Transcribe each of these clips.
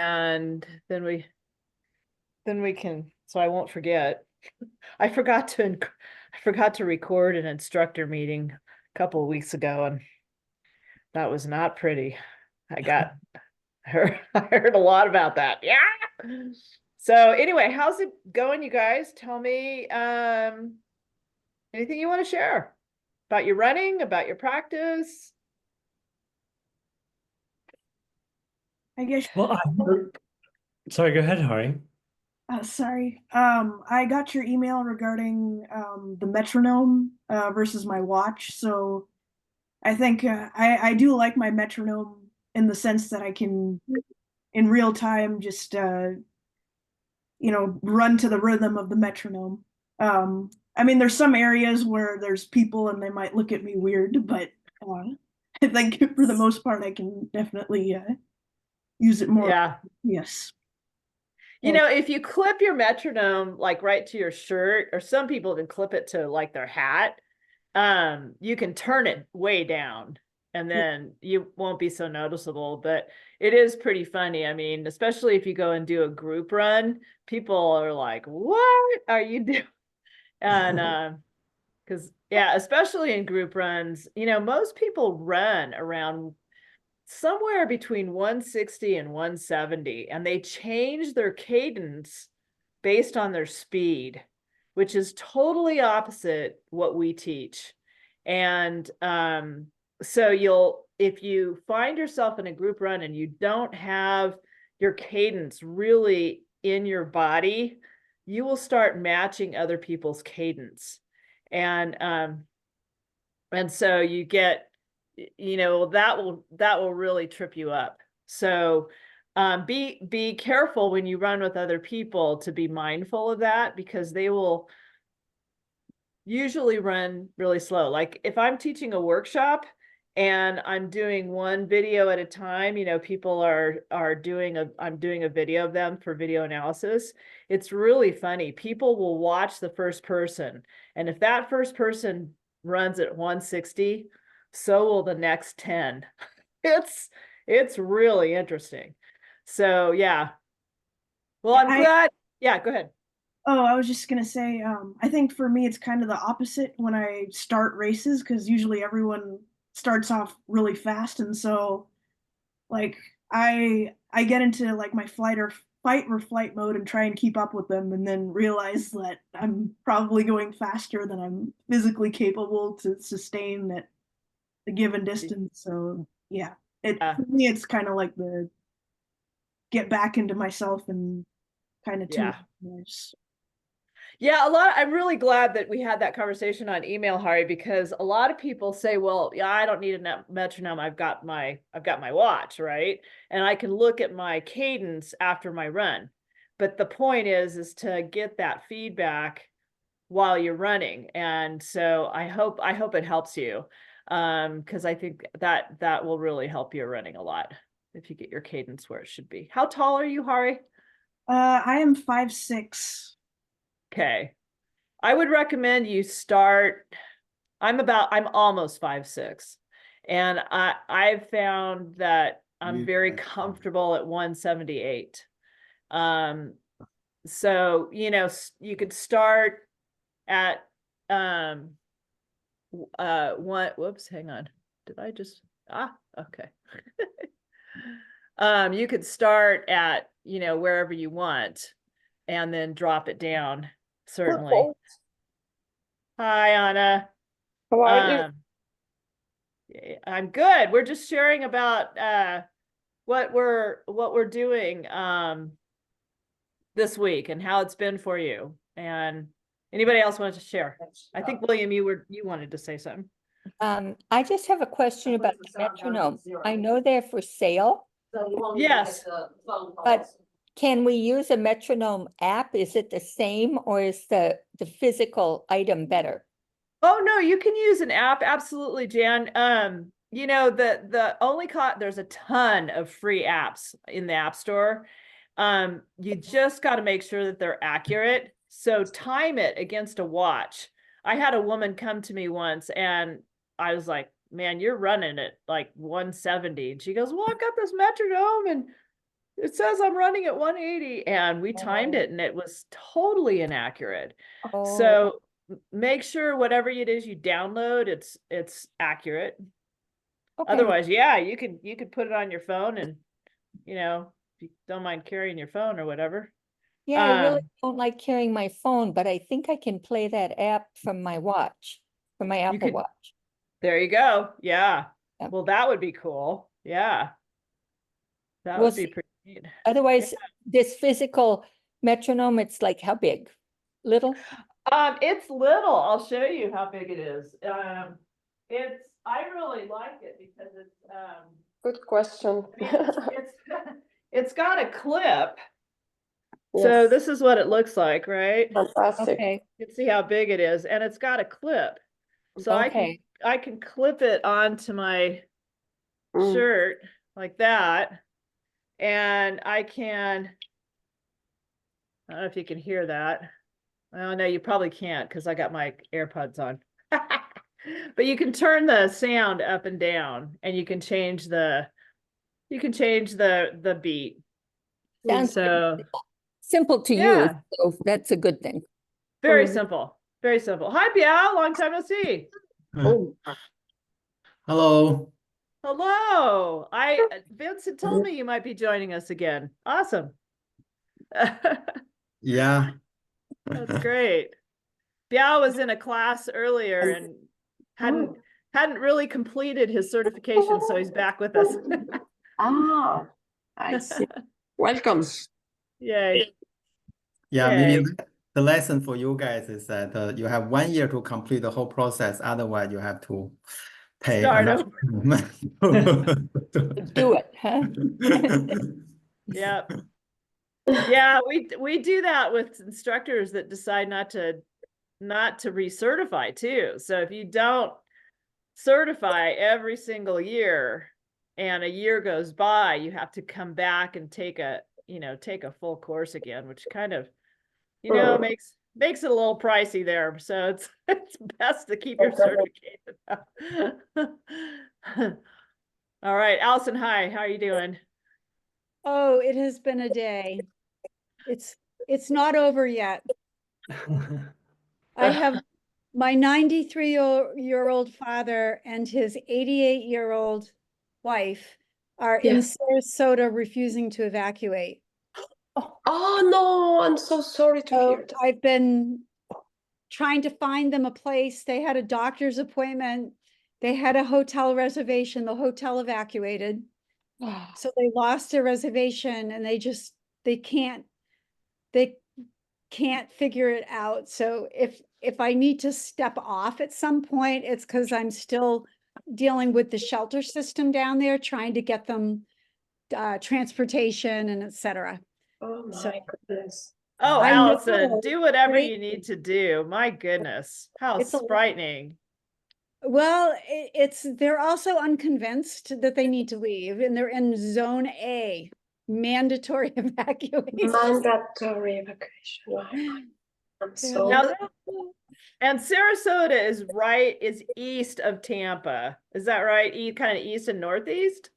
and then we can, so I won't forget. I forgot to record an instructor meeting a couple of weeks ago, and that was not pretty. I heard a lot about that. Yeah. So anyway, how's it going, you guys? Tell me anything you want to share about your running, about your practice. I guess, Well, sorry, go ahead, Hari. sorry. I got your email regarding the metronome versus my watch. So I think I do like my metronome in the sense that I can, in real time, just run to the rhythm of the metronome. I mean, there's some areas where there's people and they might look at me weird, but I think for the most part, I can definitely use it more. Yeah. Yes. You know, if you clip your metronome like right to your shirt, or some people even clip it to like their hat, you can turn it way down and then you won't be so noticeable. But it is pretty funny. I mean, especially if you go and do a group run, people are like, what are you doing? And because yeah, especially in group runs, most people run around somewhere between 160 and 170, and they change their cadence based on their speed, which is totally opposite what we teach. And so if you find yourself in a group run and you don't have your cadence really in your body, you will start matching other people's cadence. And so you get, that will really trip you up. So be careful when you run with other people to be mindful of that, because they will usually run really slow. Like if I'm teaching a workshop and I'm doing one video at a time, people are doing I'm doing a video of them for video analysis. It's really funny. People will watch the first person, and if that first person runs at 160, so will the next 10. It's really interesting. So yeah. Well, Yeah, I'm glad. Yeah, go ahead. Oh, I was just gonna say, I think for me it's kind of the opposite when I start races because usually everyone starts off really fast, and so like I get into like my fight or flight mode and try and keep up with them, and then realize that I'm probably going faster than I'm physically capable to sustain at a given distance. So yeah, it Yeah. for me it's kind of like the get back into myself and kind of tune. Yeah. In. Yeah, I'm really glad that we had that conversation on email, Hari, because a lot of people say, well, yeah, I don't need a metronome. I've got my watch, right? And I can look at my cadence after my run. But the point is to get that feedback while you're running. And so I hope it helps you. Because I think that will really help you running a lot if you get your cadence where it should be. How tall are you, Hari? I am 5'6". Okay. I would recommend you start. I'm almost 5'6", and I've found that I'm very comfortable at 178. Um, so you could start at one. Whoops, hang on. Did I just okay. You could start at wherever you want, and then drop it down, certainly. Hi, Anna. How are you? Um, I'm good. We're just sharing about what we're doing this week and how it's been for you. And anybody else wanted to share? I think William, you wanted to say something. I just have a question about the metronome. I know they're for sale, Yes. but can we use a metronome app? Is it the same or is the physical item better? Oh no, you can use an app. Absolutely, Jan. The only there's a ton of free apps in the App Store. You just got to make sure that they're accurate. So time it against a watch. I had a woman come to me once and I was like, man, you're running at like 170. And she goes, well, I've got this metronome and it says I'm running at 180, and we timed it and it was totally inaccurate. Oh, So make sure whatever it is you download, it's accurate. okay. Otherwise, yeah, you could put it on your phone and, you know, if you don't mind carrying your phone or whatever. Yeah, I really Um, don't like carrying my phone, but I think I can play that app from my watch, from my Apple could- Watch. There you go. Yeah. Yep. Well, that would be cool. Yeah. That We'll would be see. pretty neat. Otherwise, this physical metronome, it's like how big? Little? It's little. I'll show you how big it is. I really like it because Good question. it's got a clip. So Yes, this is what it looks like, right? fantastic. Okay, You can see how big it is, and it's got a clip. So okay. I can clip it onto my Mm. shirt like that. And I don't know if you can hear that. Oh no, you probably can't because I got my AirPods on. But you can turn the sound up and down, and you can change the beat. Sounds So simple to use, yeah, so that's a good thing. very Mhm. simple. Very simple. Hi, Biao, long time no see. Oh, Hello. Hello. Vincent told me you might be joining us again. Awesome. Yeah. That's great. Biao was in a class earlier and hadn't really completed his certification, so he's back with us. I see. Welcome. Yay. Yeah, Yay. maybe the lesson for you guys is that you have 1 year to complete the whole process. Otherwise, you have to pay Start another Do it, huh? Yeah. Yeah, we do that with instructors that decide not to recertify too. So if you don't certify every single year and a year goes by, you have to come back and take a full course again, which kind of, makes it a little pricey there. So it's best to keep your certification up. All right, Allison, hi, how are you doing? Oh, it has been a day. It's not over yet. I have my 93-year-old father and his 88-year-old wife are in Yes. Sarasota refusing to evacuate. Oh no, I'm so sorry to So hear that. I've been trying to find them a place. They had a doctor's appointment. They had a hotel reservation. The hotel evacuated. So they lost their reservation and they can't figure it out. So if I need to step off at some point, it's because I'm still dealing with the shelter system down there, trying to get them transportation and et cetera. Oh So- my goodness. Oh, I know, Allison, do whatever right? you need to do. My goodness, how It's a lot. frightening. Well, they're also unconvinced that they need to leave, and they're in zone A, mandatory evacuation. Mandatory evacuation. Oh my God. I'm so Now, and Sarasota is east of Tampa. Is that right? Kind of east and northeast?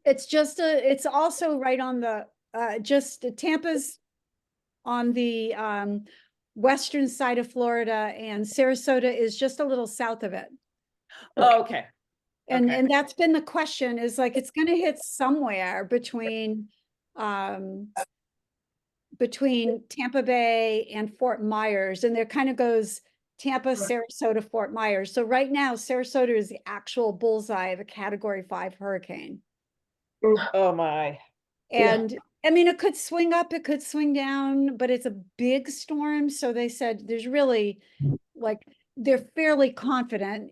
It's also right on the, Tampa's on the western side of Florida, and Sarasota is just a little south of it. Oh, okay. And Okay. and that's been the question, is like, it's gonna hit somewhere between Tampa Bay and Fort Myers, and there kind of goes Tampa, Sarasota, Fort Myers. So right now, Sarasota is the actual bullseye of a Category 5 hurricane. Oh my. Yeah. And I mean, it could swing up, it could swing down, but it's a big storm. So they said there's really, like, they're fairly confident,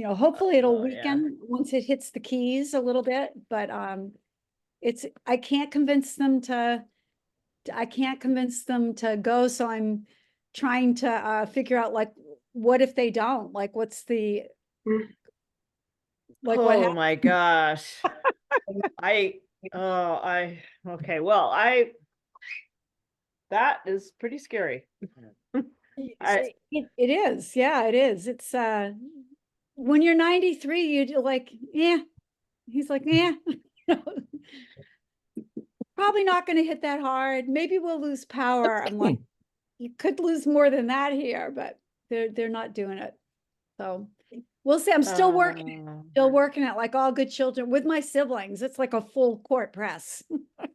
hopefully it'll Oh, yeah. weaken once it hits the Keys a little bit, but I can't convince them to go. So I'm trying to figure out, like, what if they don't, like, what's the, Mm. like, what Oh happens? my gosh. Okay. Well, that is pretty scary. I- It is, yeah, it is. It's when you're 93, you're like, yeah. He's like, yeah. probably not going to hit that hard. Maybe we'll lose power. I'm like, you could lose more than that here, but they're not doing it. So we'll see. I'm still working it like all good children with my siblings. It's like a full court press.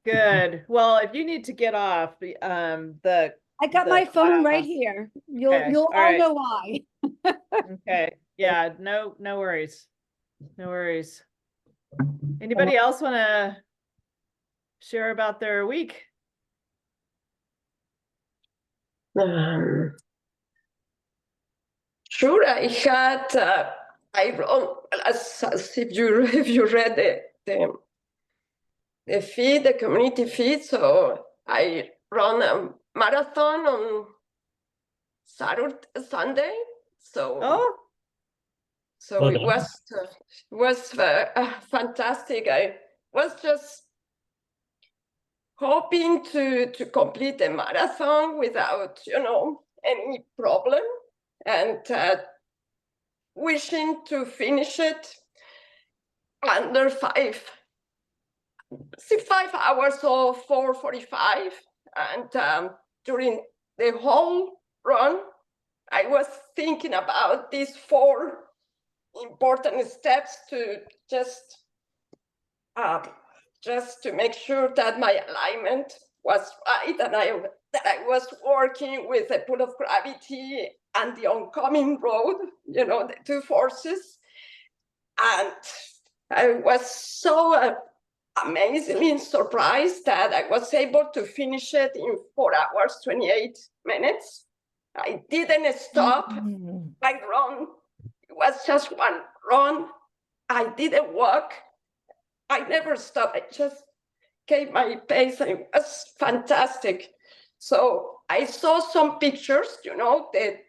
Good. Well, if you need to get off, I got my phone right here. Okay, You'll all all right. know why. okay, yeah, no worries, no worries. Anybody else want to share about their week? Sure, I had I wrote as if you read the feed, the community feed. So I run a marathon on Sunday. So Oh, it was fantastic. I was just hoping to complete the marathon without any problem, and wishing to finish it under 5 hours or 4:45. And during the whole run, I was thinking about these 4 important steps to just to make sure that my alignment was right, and that I was working with the pull of gravity and the oncoming road, the 2 forces. And I was so amazingly surprised that I was able to finish it in 4 hours, 28 minutes. I didn't stop. I run. It was just one run. I didn't walk. I never stopped. I just gave my pace, and it was fantastic. So I saw some pictures, the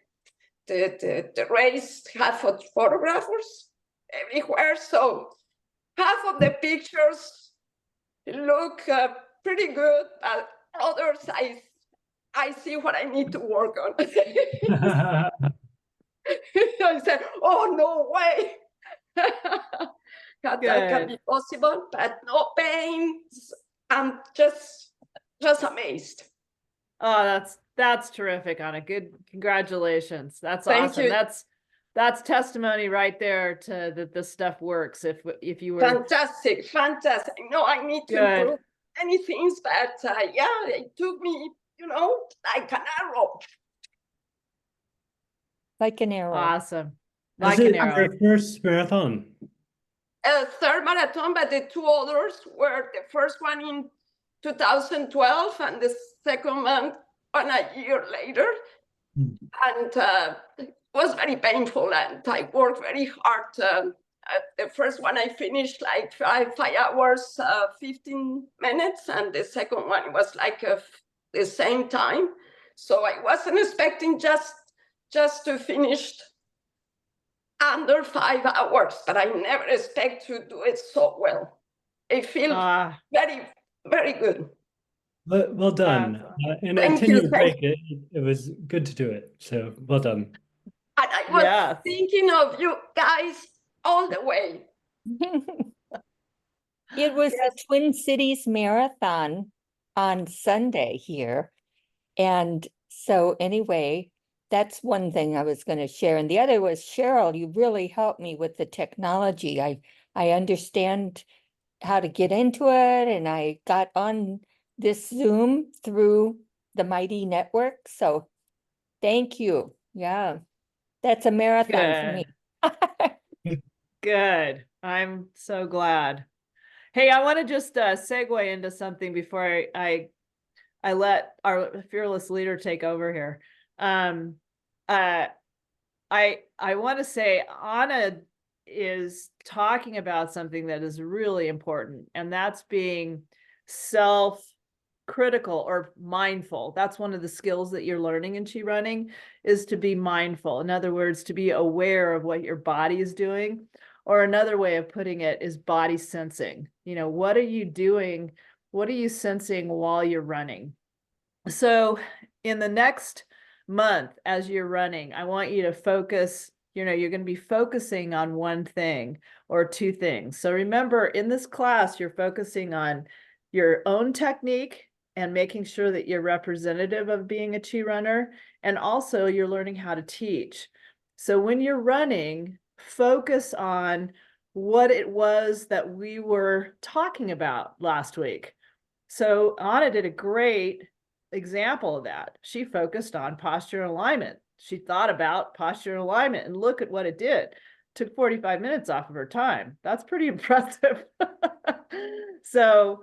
race had photographers everywhere. So half of the pictures look pretty good, but others I see what I need to work on. I said, oh, no way. That can be possible, but no pain. I'm just amazed. Oh, that's terrific, Anna. Good, congratulations. That's Thank awesome. you. That's testimony right there to that this stuff works. If you were fantastic. No, I need to improve many things, but yeah, it took me, like an arrow. Like an arrow. Awesome. Was Like it an arrow. your first marathon? Third marathon, but the 2 others were the first one in 2012 and the second one a year later. And it was very painful, and I worked very hard. The first one I finished like 5 hours, 15 minutes, and the second one was like the same time. So I wasn't expecting just to finish under 5 hours, but I never expect to do it so well. I feel very, very good. Well done. And a Thank 10-year you. break, it was good to do it. So well done. And I was thinking of you guys all the way. It was a Twin Cities Marathon on Sunday here. And so anyway, that's one thing I was going to share. And the other was, Cheryl, you really helped me with the technology. I understand how to get into it, and I got on this Zoom through the Mighty Network. So thank you. Yeah, that's a marathon for me. Good. I'm so glad. Hey, I want to just segue into something before I let our fearless leader take over here. I want to say Anna is talking about something that is really important, and that's being self-critical or mindful. That's one of the skills that you're learning in Chi Running, is to be mindful. In other words, to be aware of what your body is doing. Or another way of putting it is body sensing. What are you doing? What are you sensing while you're running? So in the next month, as you're running, I want you to focus, you're going to be focusing on one thing or 2 things. So remember, in this class, you're focusing on your own technique and making sure that you're representative of being a chi runner. And also you're learning how to teach. So when you're running, focus on what it was that we were talking about last week. So Anna did a great example of that. She focused on posture and alignment. She thought about posture and alignment, and look at what it did. Took 45 minutes off of her time. That's pretty impressive. So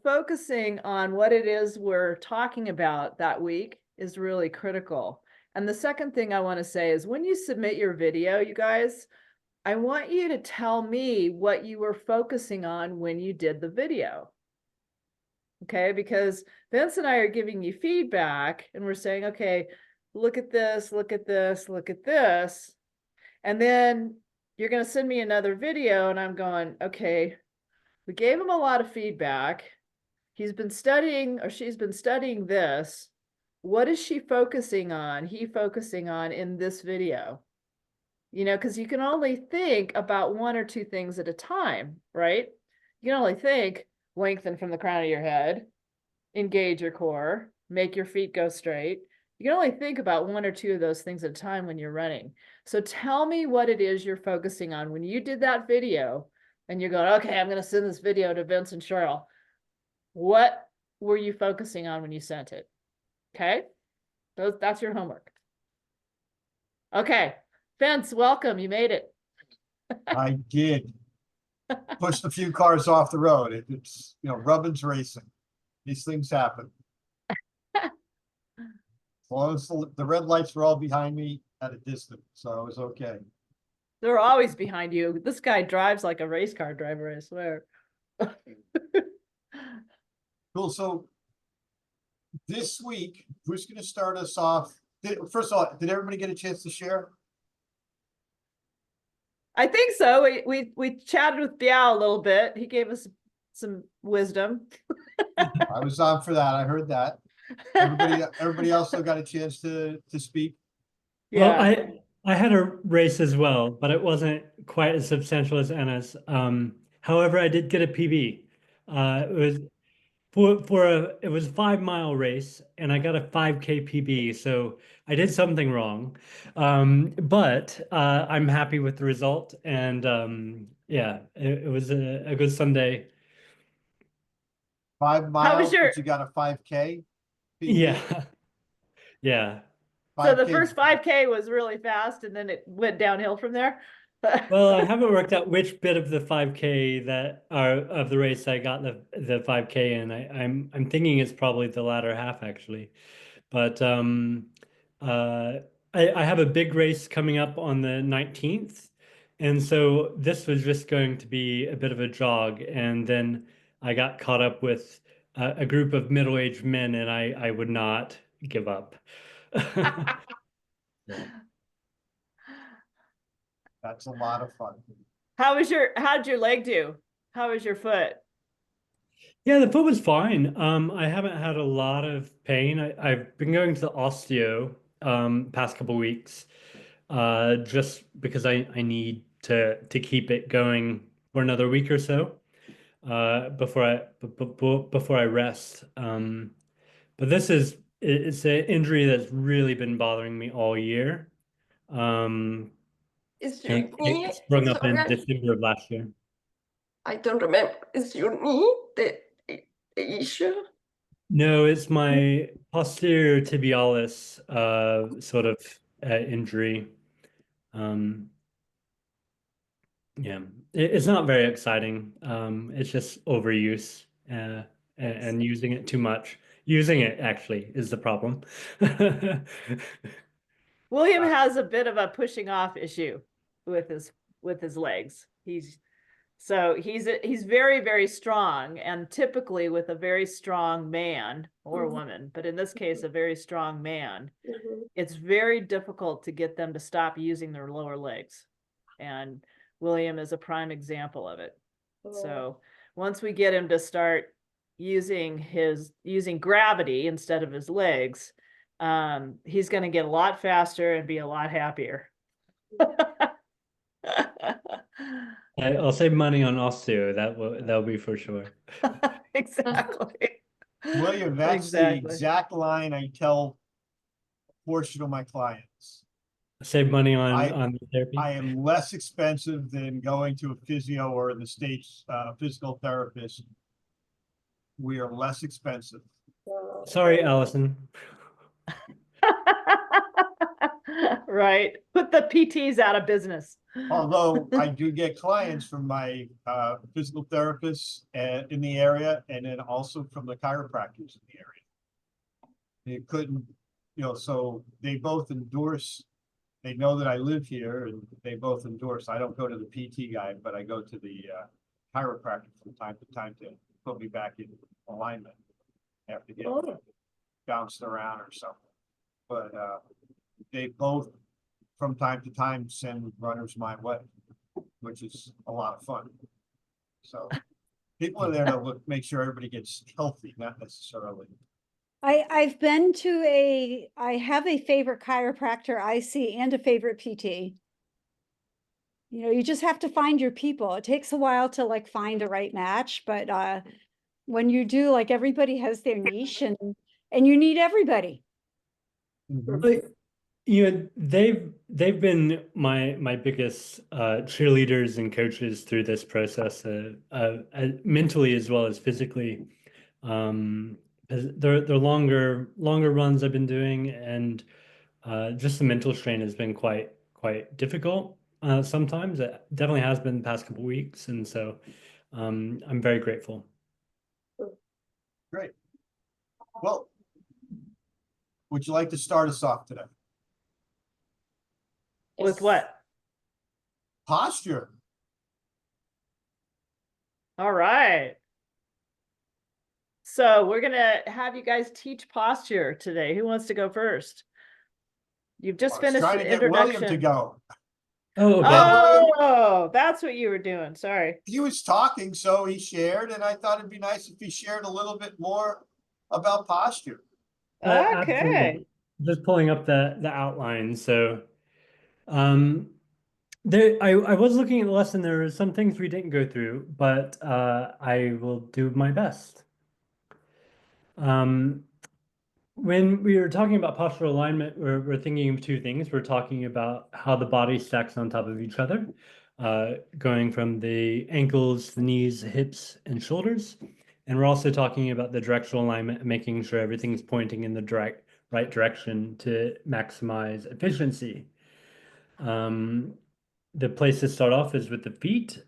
focusing on what it is we're talking about that week is really critical. And the second thing I want to say is when you submit your video, you guys, I want you to tell me what you were focusing on when you did the video. Okay, because Vince and I are giving you feedback and we're saying, okay, look at this, look at this, look at this. And then you're going to send me another video and I'm going, okay, we gave him a lot of feedback. He's been studying or she's been studying this. What is she focusing on? He focusing on in this video? You know, because you can only think about one or two things at a time, right? You can only think lengthen from the crown of your head, engage your core, make your feet go straight. You can only think about one or two of those things at a time when you're running. So tell me what it is you're focusing on. When you did that video and you're going, okay, I'm going to send this video to Vince and Cheryl. What were you focusing on when you sent it? Okay, that's your homework. Okay, Vince, welcome. You made it. I did. Pushed a few cars off the road. It's, you know, Rubbin's racing. These things happen. As long as the red lights were all behind me at a distance, so I was okay. They're always behind you. This guy drives like a race car driver, I swear. Cool. So this week, who's going to start us off? First of all, did everybody get a chance to share? I think so. We chatted with Biao a little bit. He gave us some wisdom. I was on for that. I heard that. Everybody else still got a chance to speak. Well, Yeah. I had a race as well, but it wasn't quite as substantial as Anna's. However, I did get a PB. It was it was a 5-mile race, and I got a 5K PB. So I did something wrong, but I'm happy with the result. And yeah, it was a good Sunday. 5 miles, but you got a 5K? Yeah, yeah. So the 5K. first 5K was really fast and then it went downhill from there. Well, I haven't worked out which bit of the 5K that are of the race I got the 5K in. I'm thinking it's probably the latter half actually. But I have a big race coming up on the 19th. And so this was just going to be a bit of a jog. And then I got caught up with a group of middle-aged men, and I would not give up. That's a lot of fun. How'd your leg do? How was your foot? Yeah, the foot was fine. I haven't had a lot of pain. I've been going to the osteo past couple weeks, just because I need to keep it going for another week or so, before I rest. But it's an injury that's really been bothering me all year. Is your knee? It sprung up in Sorry, December of last year. I don't remember. Is your knee the issue? No, it's my posterior tibialis sort of injury. Yeah, it's not very exciting. It's just overuse and using it too much. Using it actually is the problem. William has a bit of a pushing off issue with his legs. He's very, very strong, and typically with a very strong man or woman, but in this case, a very strong man, it's very difficult to get them to stop using their lower legs. And William is a prime example of it. So once we get him to start using gravity instead of his legs, he's going to get a lot faster and be a lot happier. I'll save money on osteo. That'll be for sure. Exactly. William, that's the Exactly. exact line I tell a portion of my clients. Save money I- on the therapy. I am less expensive than going to a physio or in the States, physical therapist. We are less expensive. Sorry, Allison. Right. Put the PTs out of business. Although I do get clients from my physical therapists in the area, and then also from the chiropractors in the area. They couldn't, so they both endorse, they know that I live here, and they both endorse. I don't go to the PT guy, but I go to the chiropractor from time to time to put me back in alignment after getting bounced around or something. But they both, from time to time, send runners my way, which is a lot of fun. So people are there to make sure everybody gets healthy, not necessarily. I have a favorite chiropractor I see and a favorite PT. You just have to find your people. It takes a while to like find a right match, but when you do, like everybody has their niche and you need everybody. Like, they've been my biggest cheerleaders and coaches through this process, mentally as well as physically. 'Cause they're longer runs I've been doing, and just the mental strain has been quite difficult. Sometimes it definitely has been the past couple weeks, and so I'm very grateful. Great. Well, would you like to start us off today? With what? Posture. All right. So we're gonna have you guys teach posture today. Who wants to go first? You've just I was finished trying the to get William to introduction. go. Oh, okay. Oh, that's what you were doing. Sorry. He was talking, so he shared, and I thought it'd be nice if he shared a little bit more about posture. Okay. Absolutely. Just pulling up the outline. So, I was looking at the lesson. There are some things we didn't go through, but I will do my best. When we were talking about postural alignment, we're thinking of two things. We're talking about how the body stacks on top of each other, going from the ankles, the knees, hips, and shoulders. And we're also talking about the directional alignment, making sure everything's pointing in the right direction to maximize efficiency. The place to start off is with the feet,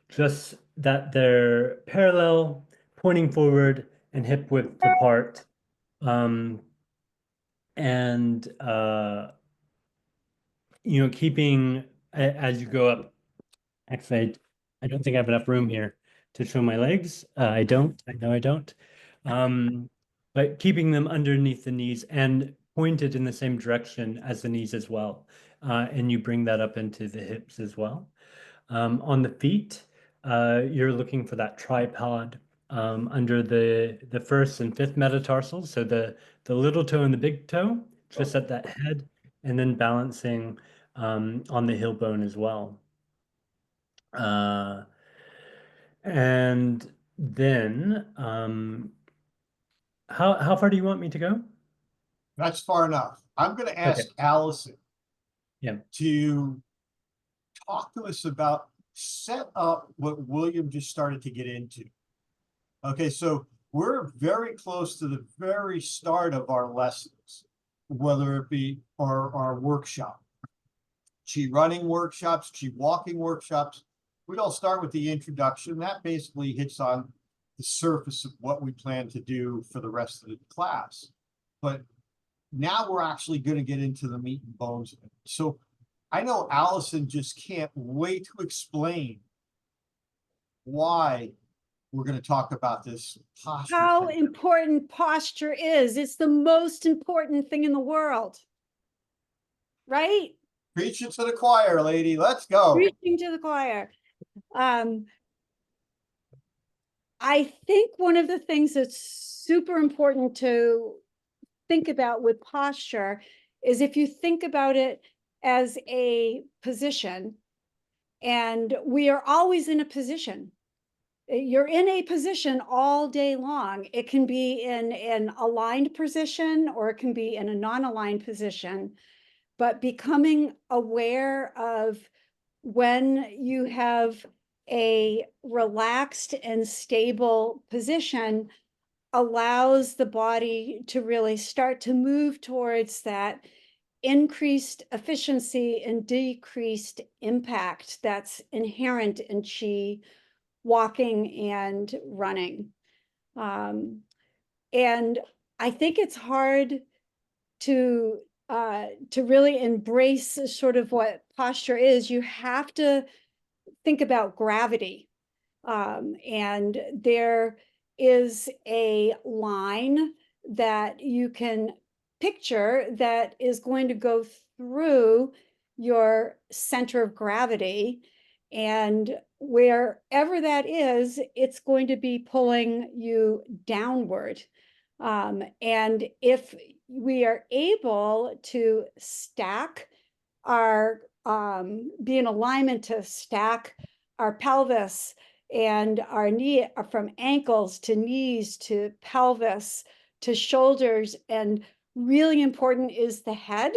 just that they're parallel, pointing forward, and hip width apart. And keeping as you go up. Actually, I don't think I have enough room here to show my legs. I know I don't. But keeping them underneath the knees and pointed in the same direction as the knees as well. And you bring that up into the hips as well. On the feet, you're looking for that tripod under the first and fifth metatarsals. So the little toe and the big toe, just at that head, and then balancing on the heel bone as well. And then how far do you want me to go? That's far enough. I'm going to ask Allison to talk to us about, set up what William just started to get into. Okay, so we're very close to the very start of our lessons, whether it be our workshop, Chi running workshops, Chi walking workshops. We all start with the introduction. That basically hits on the surface of what we plan to do for the rest of the class. But now we're actually going to get into the meat and bones of it. So I know Allison just can't wait to explain why we're going to talk about this posture. How thing. important posture is. It's the most important thing in the world. Right? Preach it to the choir, lady. Let's go. Preaching to the choir. I think one of the things that's super important to think about with posture is if you think about it as a position And we are always in a position. You're in a position all day long. It can be in an aligned position or it can be in a non-aligned position. But becoming aware of when you have a relaxed and stable position allows the body to really start to move towards that increased efficiency and decreased impact that's inherent in Qi walking and running. And I think it's hard to really embrace sort of what posture is. You have to think about gravity. And there is a line that you can picture that is going to go through your center of gravity. And wherever that is, it's going to be pulling you downward. And if we are able to stack our, be in alignment to stack our pelvis and our knee from ankles to knees to pelvis to shoulders, and really important is the head,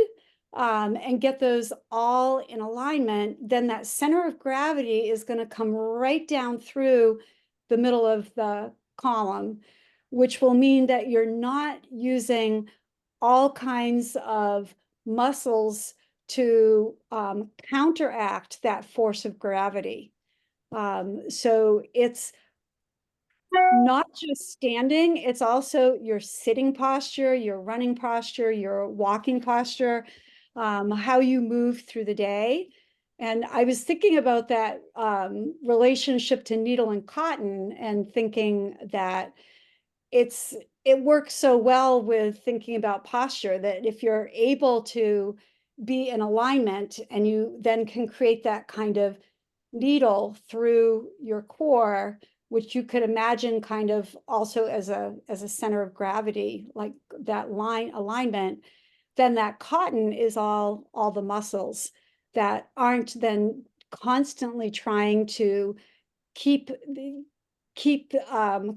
and get those all in alignment, then that center of gravity is going to come right down through the middle of the column, which will mean that you're not using all kinds of muscles to counteract that force of gravity. So it's not just standing, it's also your sitting posture, your running posture, your walking posture, how you move through the day. And I was thinking about that relationship to needle and cotton and thinking that it works so well with thinking about posture, that if you're able to be in alignment and you then can create that kind of needle through your core, which you could imagine kind of also as a center of gravity, like that line alignment, then that cotton is all the muscles that aren't then constantly trying to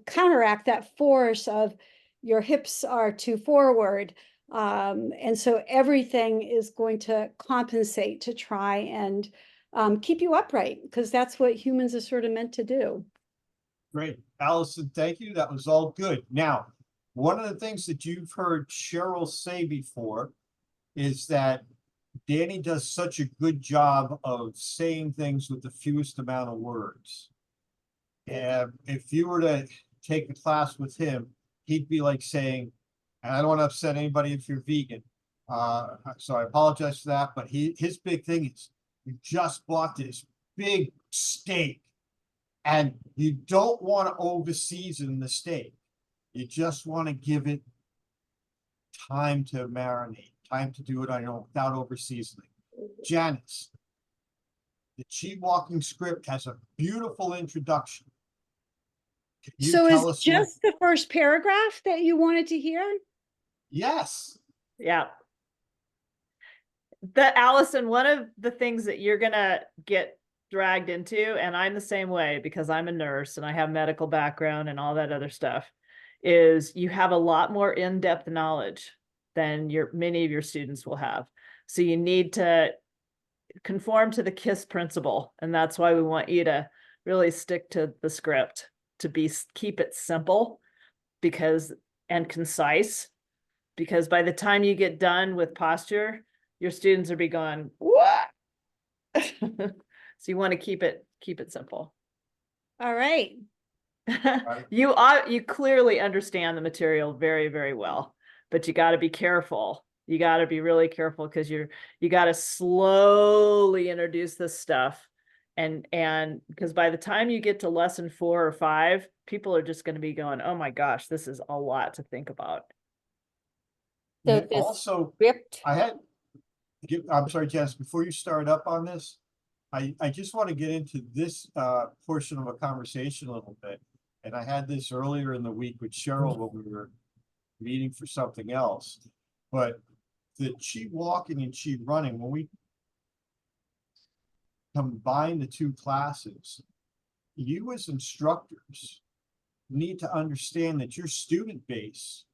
counteract that force of your hips are too forward. And so everything is going to compensate to try and keep you upright, because that's what humans are sort of meant to do. Great. Allison, thank you. That was all good. Now, one of the things that you've heard Cheryl say before is that Danny does such a good job of saying things with the fewest amount of words. And if you were to take a class with him, he'd be like saying, and I don't want to upset anybody if you're vegan, so I apologize for that, but his big thing is, you just bought this big steak and you don't want to over season the steak. You just want to give it time to marinate, time to do it on your own without over seasoning. Janice, the Qi Walking script has a beautiful introduction. Can you So tell is us just the first paragraph that you wanted to hear? Yes. Yeah. Allison, one of the things that you're gonna get dragged into, and I'm the same way because I'm a nurse and I have medical background and all that other stuff, is you have a lot more in-depth knowledge than many of your students will have. So you need to conform to the KISS principle, and that's why we want you to really stick to the script, to keep it simple and concise, because by the time you get done with posture, your students will be going, what? So you want to keep it simple. All right. You clearly understand the material very, very well, but you got to be careful. You got to be really careful, because you got to slowly introduce this stuff. And because by the time you get to lesson 4 or 5, people are just going to be going, oh my gosh, this is a lot to think about. So this Also, script, I'm sorry, Jess, before you start up on this, I just want to get into this portion of a conversation a little bit. And I had this earlier in the week with Cheryl when we were meeting for something else. But the Qi walking and Qi running, when combine the two classes, you as instructors need to understand that your student base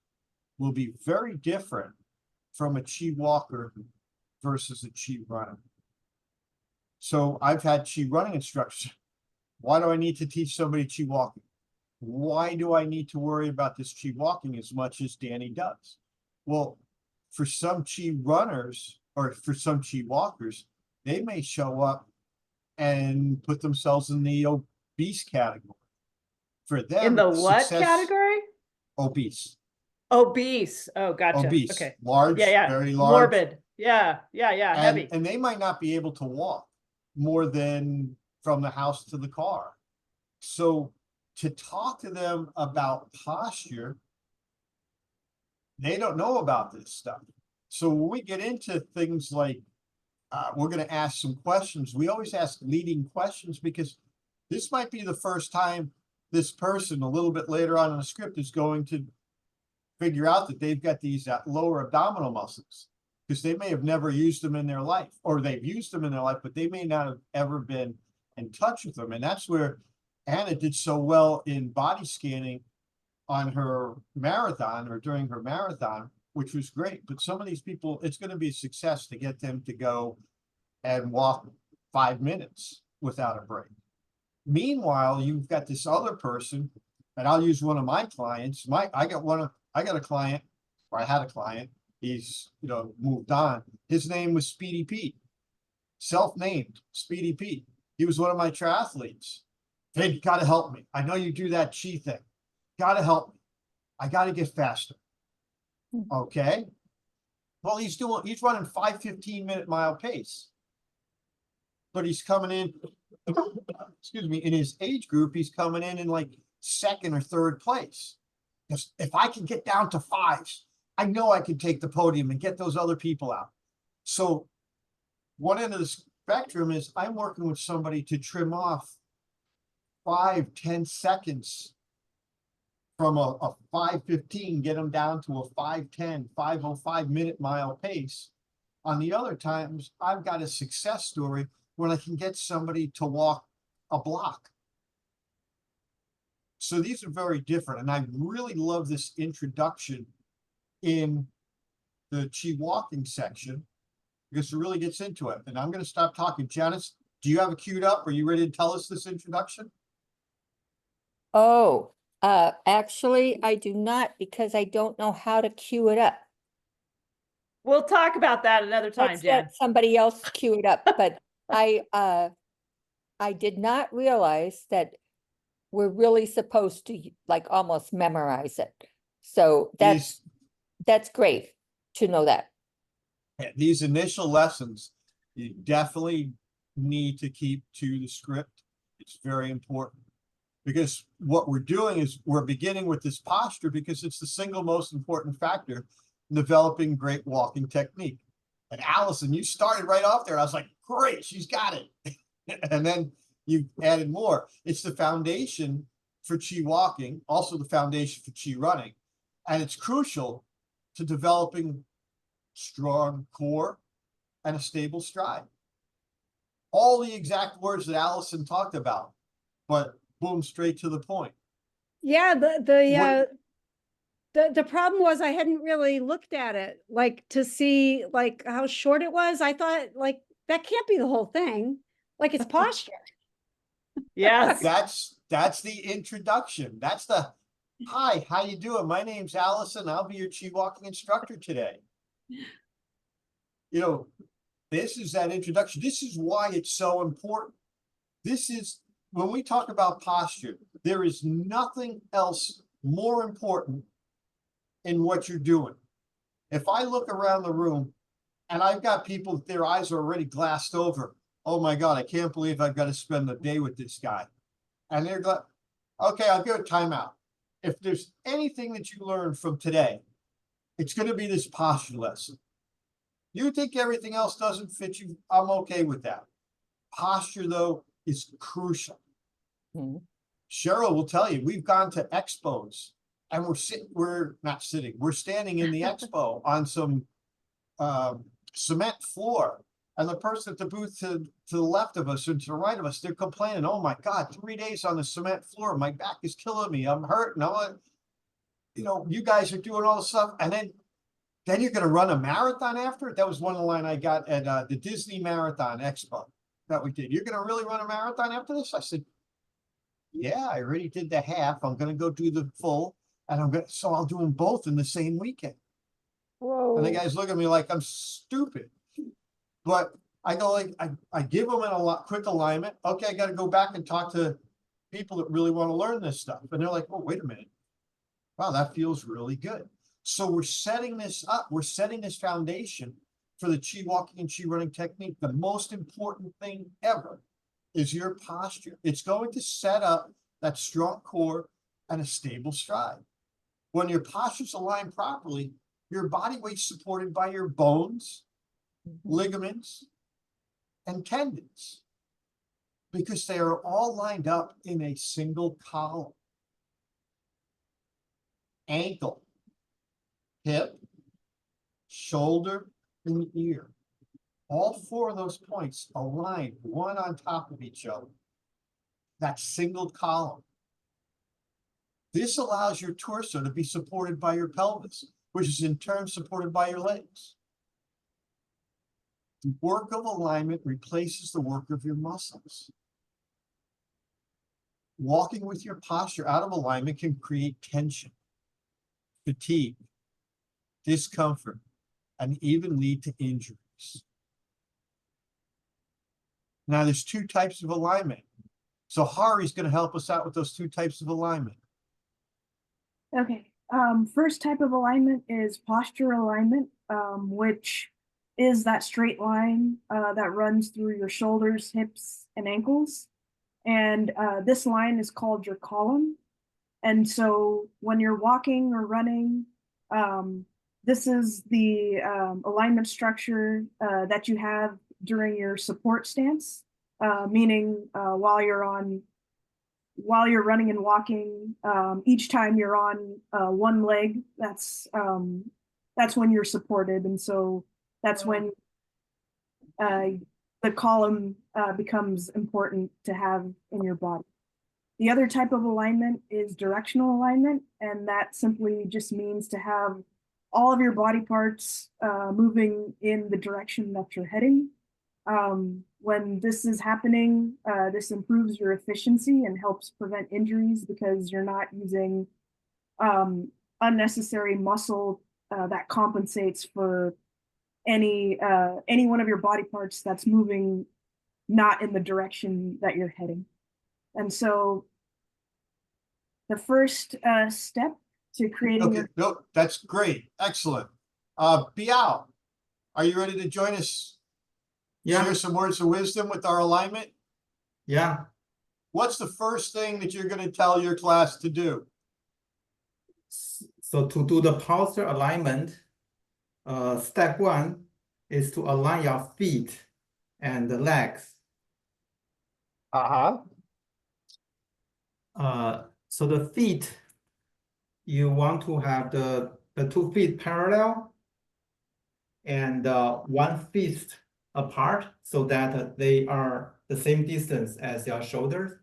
will be very different from a Chi walker versus a Chi runner. So I've had Chi running instructors. Why do I need to teach somebody Chi walking? Why do I need to worry about this Chi walking as much as Danny does? Well, for some Chi runners or for some Chi walkers, they may show up and put themselves in the obese category. For them, In the what success- category? Obese. Obese. Oh, gotcha. Obese. Okay. Large, Yeah, yeah. very large. Morbid. Yeah, heavy. And they might not be able to walk more than from the house to the car. So to talk to them about posture, they don't know about this stuff. So when we get into things like, we're going to ask some questions, we always ask leading questions because this might be the first time this person a little bit later on in the script is going to figure out that they've got these lower abdominal muscles because they may have never used them in their life, or they've used them in their life, but they may not have ever been in touch with them. And that's where Anna did so well in body scanning on her marathon or during her marathon, which was great. But some of these people, it's going to be a success to get them to go and walk 5 minutes without a break. Meanwhile, you've got this other person, and I'll use one of my clients. I got a client, or I had a client. He's, moved on. His name was Speedy Pete, self-named Speedy Pete. He was one of my triathletes. Hey, you got to help me. I know you do that Chi thing. Got to help me. I got to get faster. Okay. Well, he's running 5 15-minute mile pace. But he's coming in, excuse me, in his age group, he's coming in like second or third place. Because if I can get down to 5s, I know I can take the podium and get those other people out. So one end of the spectrum is I'm working with somebody to trim off 5-10 seconds from a 5:15, get them down to a 5:10, 5:05 minute mile pace. On the other times, I've got a success story when I can get somebody to walk a block. So these are very different. And I really love this introduction in the Chi walking section because it really gets into it. And I'm going to stop talking. Janice, do you have it queued up? Are you ready to tell us this introduction? Oh, actually, I do not because I don't know how to cue it up. We'll talk about that another time, Let's Jen. let somebody else cue it up, but I did not realize that we're really supposed to like almost memorize it. So that's great to know that. These initial lessons, you definitely need to keep to the script. It's very important because what we're doing is we're beginning with this posture because it's the single most important factor in developing great walking technique. And Allison, you started right off there. I was like, great, she's got it. And then you added more. It's the foundation for Chi walking, also the foundation for Chi running. And it's crucial to developing strong core and a stable stride. All the exact words that Allison talked about, but boom, straight to the point. Yeah, the problem was I hadn't really looked at it like to see like how short it was. I thought like that can't be the whole thing. Like it's posture. Yes. That's the introduction. That's the hi, how you doing? My name's Allison. I'll be your Chi walking instructor today. This is that introduction. This is why it's so important. This is when we talk about posture, there is nothing else more important in what you're doing. If I look around the room and I've got people, their eyes are already glassed over. Oh my God, I can't believe I've got to spend the day with this guy. And they're like, okay, I'll give it timeout. If there's anything that you learned from today, it's going to be this posture lesson. You think everything else doesn't fit you? I'm okay with that. Posture, though, is crucial. Mm-hmm. Cheryl will tell you, we've gone to expos and we're standing in the expo on some cement floor. And the person at the booth to the left of us and to the right of us, they're complaining, oh my God, 3 days on the cement floor. My back is killing me. I'm hurting. You know, you guys are doing all this stuff. And then you're going to run a marathon after it. That was one line I got at the Disney Marathon Expo that we did. You're going to really run a marathon after this? I said, yeah, I already did the half. I'm going to go do the full, and so I'll do them both in the same weekend. Whoa. And the guys look at me like I'm stupid. But I go like, I give them a quick alignment. Okay, I got to go back and talk to people that really want to learn this stuff. And they're like, oh, wait a minute. Wow, that feels really good. So we're setting this up. We're setting this foundation for the Chi walking and Chi running technique. The most important thing ever is your posture. It's going to set up that strong core and a stable stride. When your posture's aligned properly, your body weight's supported by your bones, ligaments, and tendons, because they are all lined up in a single column. Ankle, hip, shoulder, and ear. All 4 of those points align one on top of each other. That single column. This allows your torso to be supported by your pelvis, which is in turn supported by your legs. The work of alignment replaces the work of your muscles. Walking with your posture out of alignment can create tension, fatigue, discomfort, and even lead to injuries. Now, there's 2 types of alignment. So Hari's going to help us out with those 2 types of alignment. Okay. First type of alignment is posture alignment, which is that straight line that runs through your shoulders, hips, and ankles. And this line is called your column. And so when you're walking or running, this is the alignment structure that you have during your support stance, meaning while you're running and walking, each time you're on one leg, that's when you're supported. And so that's when the column becomes important to have in your body. The other type of alignment is directional alignment, and that simply just means to have all of your body parts moving in the direction that you're heading. When this is happening, this improves your efficiency and helps prevent injuries because you're not using unnecessary muscle that compensates for any one of your body parts that's moving not in the direction that you're heading. And so the first step to creating Okay, no, that's great. Excellent. Biao, are you ready to join us? Yeah, Share some words of wisdom with our alignment? yeah. What's the first thing that you're going to tell your class to do? So to do the posture alignment, step 1 is to align your feet and the legs. So the feet, you want to have the 2 feet parallel and 1 fist apart so that they are the same distance as your shoulders.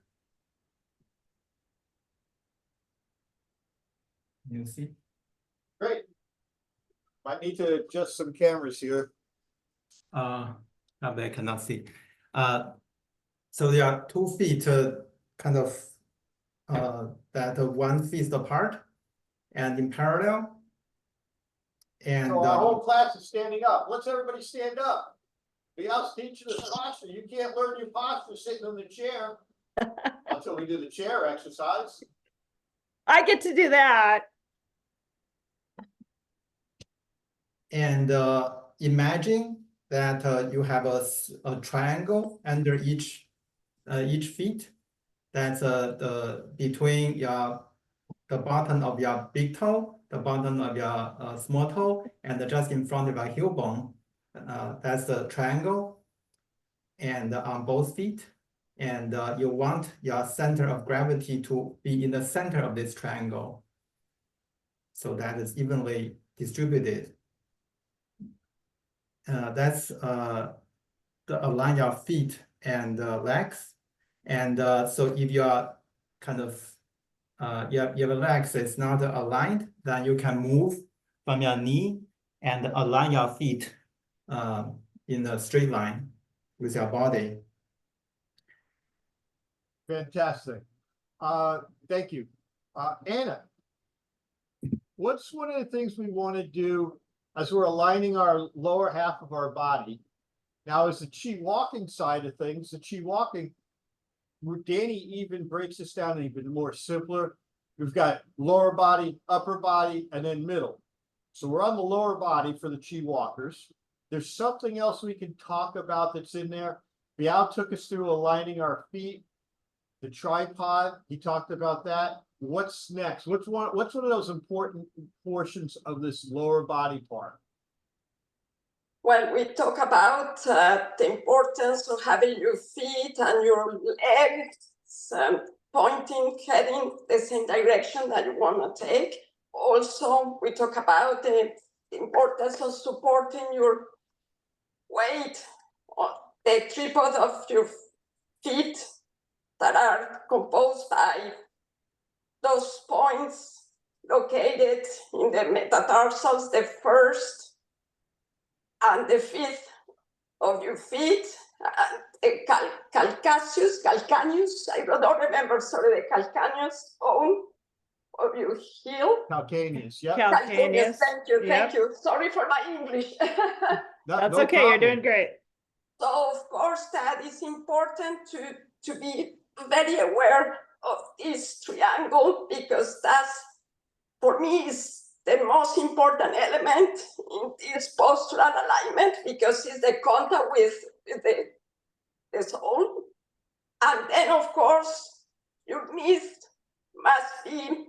You see? Great. Might need to adjust some cameras here. They cannot see. So there are 2 feet kind of that 1 fist apart and in parallel. And So our whole class is standing up. Let's everybody stand up. Biao's teaching us posture. You can't learn your posture sitting in the chair until we do the chair exercise. I get to do that. And imagine that you have a triangle under each feet. That's between the bottom of your big toe, the bottom of your small toe, and just in front of your heel bone. That's the triangle, and on both feet. And you want your center of gravity to be in the center of this triangle, so that is evenly distributed. That's align your feet and legs. And so if you are kind of your legs is not aligned, then you can move from your knee and align your feet in a straight line with your body. Fantastic. Thank you. Anna, what's one of the things we want to do as we're aligning our lower half of our body? Now, as the Chi walking side of things, the Chi walking, Danny even breaks this down even more simpler. We've got lower body, upper body, and then middle. So we're on the lower body for the Chi walkers. There's something else we can talk about that's in there. Biao took us through aligning our feet, the tripod. He talked about that. What's next? What's one of those important portions of this lower body part? When we talk about the importance of having your feet and your legs pointing, heading the same direction that you want to take. Also, we talk about the importance of supporting your weight on the tripod of your feet that are composed by those points located in the metatarsals, the first and the fifth of your feet, and calcaneus, I don't remember, sorry, the calcaneus bone of your heel. Calcaneus, yeah. Calcaneus. Thank you. Sorry for my English. That's okay, you're doing great. So of course that is important to be very aware of this triangle, because that's, for me, is the most important element in this postural alignment, because it's the contact with the soul. And then of course your knees must be,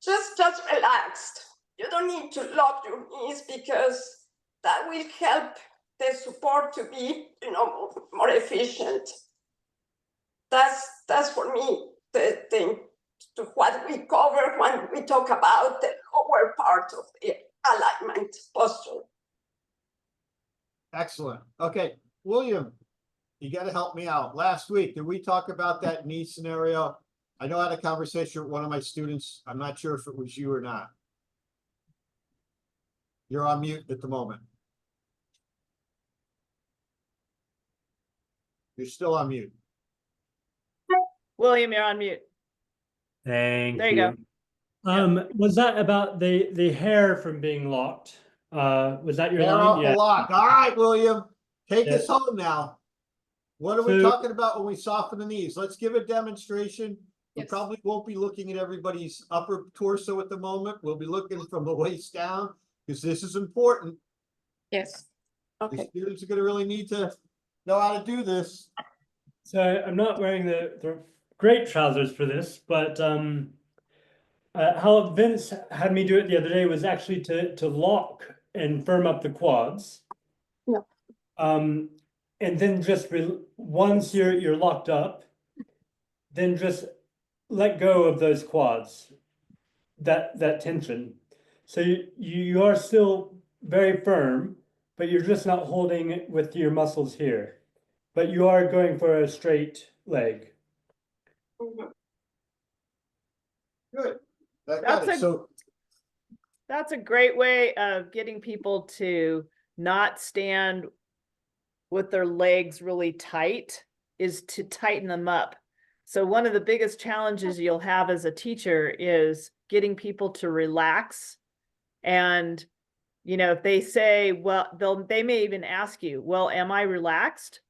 just relaxed. You don't need to lock your knees, because that will help the support to be, more efficient. That's for me the thing to what we cover when we talk about the lower part of the alignment posture. Excellent. Okay, William, you got to help me out. Last week, did we talk about that knee scenario? I know I had a conversation with one of my students. I'm not sure if it was you or not. You're on mute at the moment. You're still on mute. William, you're on mute. Thank There you go. Was that about the hair from being locked? Was that your Hair line? off the Yeah. lock. All right, William, take Yeah. us home now. What are we So- talking about when we soften the knees? Let's give a demonstration. We Yes. probably won't be looking at everybody's upper torso at the moment. We'll be looking from the waist down, because this is important. Yes. The Okay. students are going to really need to know how to do this. So I'm not wearing the great trousers for this, but how Vince had me do it the other day was actually to lock and firm up the quads. Yeah. And then just once you're locked up, then just let go of those quads, that tension. So you are still very firm, but you're just not holding it with your muscles here. But you are going for a straight leg. Mhm. Good. Got That's it. So That's a great way of getting people to not stand with their legs really tight, is to tighten them up. So one of the biggest challenges you'll have as a teacher is getting people to relax. And, if they say, well, they may even ask you, well, am I relaxed?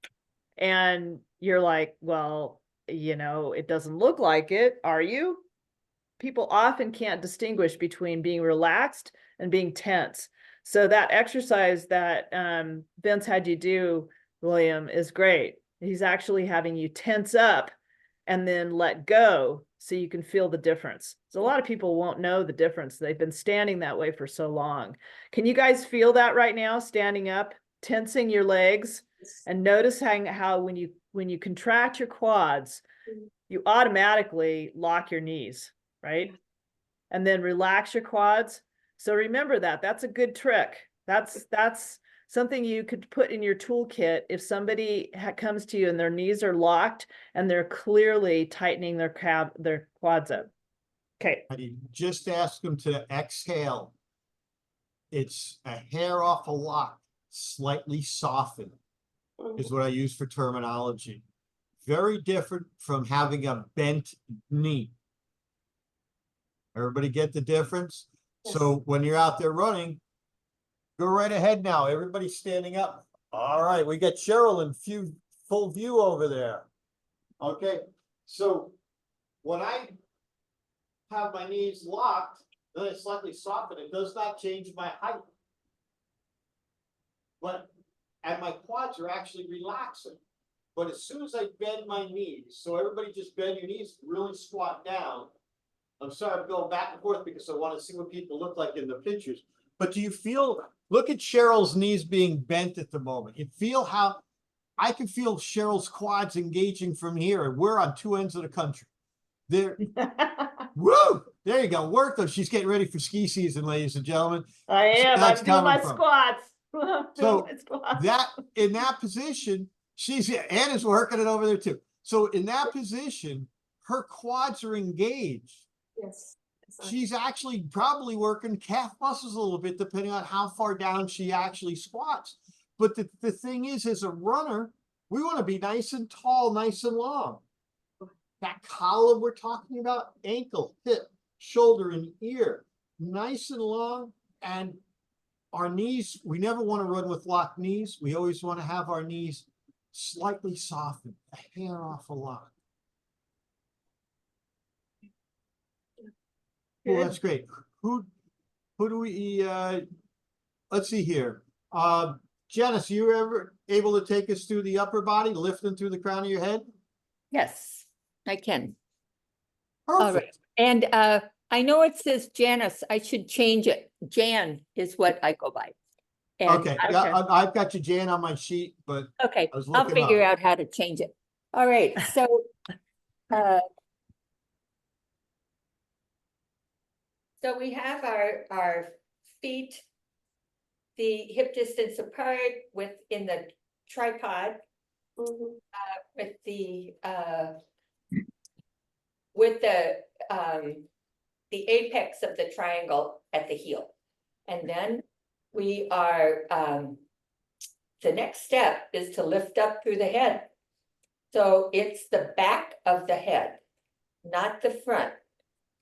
And you're like, well, it doesn't look like it. Are you? People often can't distinguish between being relaxed and being tense. So that exercise that Vince had you do, William, is great. He's actually having you tense up and then let go so you can feel the difference. So a lot of people won't know the difference. They've been standing that way for so long. Can you guys feel that right now, standing up, tensing your legs, and notice how when you contract your quads, you automatically lock your knees, right? And then relax your quads. So remember that's a good trick. That's something you could put in your toolkit if somebody comes to you and their knees are locked and they're clearly tightening their quads up. Okay. And you just ask them to exhale. It's a hair off a lock, slightly softened is what I use for terminology. Very different from having a bent knee. Everybody get the difference? So when you're out there running, go right ahead now. Everybody's standing up. All right, we got Cheryl in full view over there. Okay, so when I have my knees locked, then it's slightly softened. It does not change my height. And my quads are actually relaxing. But as soon as I bend my knees, so everybody just bend your knees, really squat down. I'm sorry, I'm going back and forth because I want to see what people look like in the pictures. But do you feel, look at Cheryl's knees being bent at the moment. You feel how, I can feel Cheryl's quads engaging from here, and we're on two ends of the country. There, woo! There you go. Work though. She's getting ready for ski season, ladies and gentlemen. I am. That's I'm doing my coming from. squats. So that in that position, Anna's working it over there too. So in that position, her quads are engaged. Yes. She's actually probably working calf muscles a little bit, depending on how far down she actually squats. But the thing is, as a runner, we want to be nice and tall, nice and long. That column we're talking about, ankle, hip, shoulder, and ear, nice and long. And our knees, we never want to run with locked knees. We always want to have our knees slightly softened, a hair off a lock. Well, that's great. Who do we, let's see here. Janice, you were ever able to take us through the upper body, lifting through the crown of your head? Yes, I can. All right. Perfect. And I know it says Janice. I should change it. Jan is what I go by. And Okay, yeah, I've got you, Jan, on my sheet, but okay, I was I'll looking figure up. out how to change it. All right, so so we have our feet, the hip distance apart in the tripod, with the apex of the triangle at the heel. And then we are, the next step is to lift up through the head. So it's the back of the head, not the front.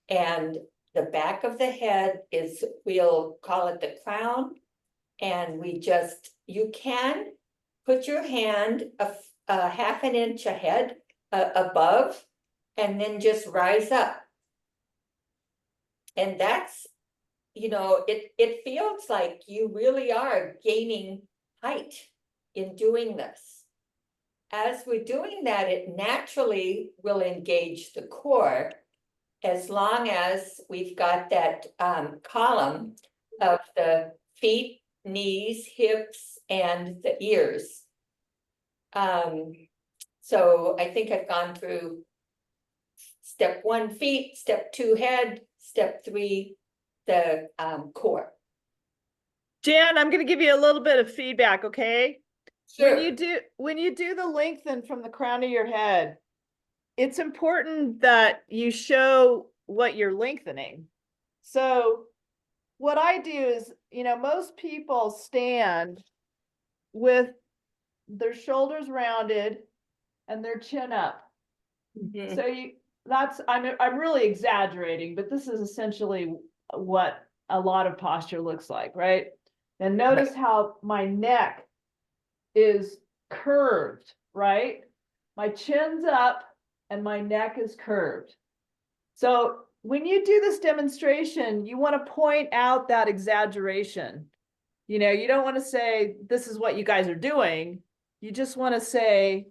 And the back of the head is, we'll call it the crown. And you can put your hand a half an inch ahead, above, and then just rise up. And that's, it feels like you really are gaining height in doing this. As we're doing that, it naturally will engage the core, as long as we've got that column of the feet, knees, hips, and the ears. So I think I've gone through step 1, feet, step 2, head, step 3, the core. Jan, I'm going to give you a little bit of feedback, okay? Sure. When you do the lengthen from the crown of your head, it's important that you show what you're lengthening. So what I do is, most people stand with their shoulders rounded and their chin up. Mhm. So I'm really exaggerating, but this is essentially what a lot of posture looks like, right? And notice how my neck is curved, right? My chin's up and my neck is curved. So when you do this demonstration, you want to point out that exaggeration. You don't want to say, this is what you guys are doing. You just want to say,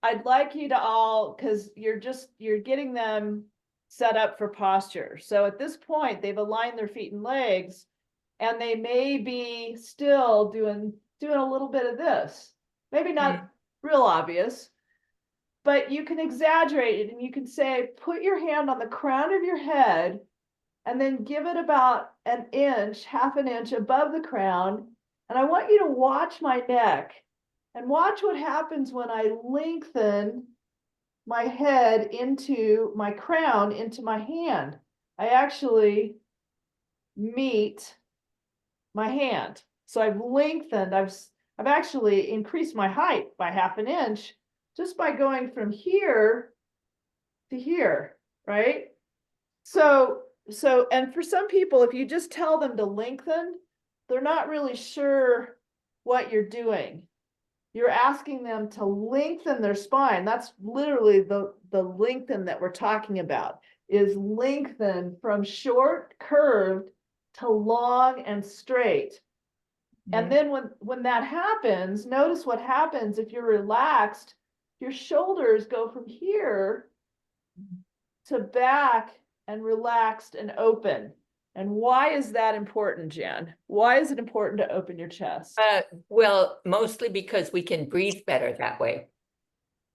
I'd like you to all, because you're getting them set up for posture. So at this point, they've aligned their feet and legs, and they may be still doing a little bit of this. Maybe not real obvious, but you can exaggerate it and you can say, put your hand on the crown of your head and then give it about an inch, half an inch above the crown. And I want you to watch my neck and watch what happens when I lengthen my head into my crown, into my hand. I actually meet my hand. So I've lengthened, I've actually increased my height by half an inch just by going from here to here, right? So, and for some people, if you just tell them to lengthen, they're not really sure what you're doing. You're asking them to lengthen their spine. That's literally the lengthen that we're talking about, is lengthen from short, curved to long and straight. And then when that happens, notice what happens if you're relaxed. Your shoulders go from here to back and relaxed and open. And why is that important, Jan? Why is it important to open your chest? Well, mostly because we can breathe better that way.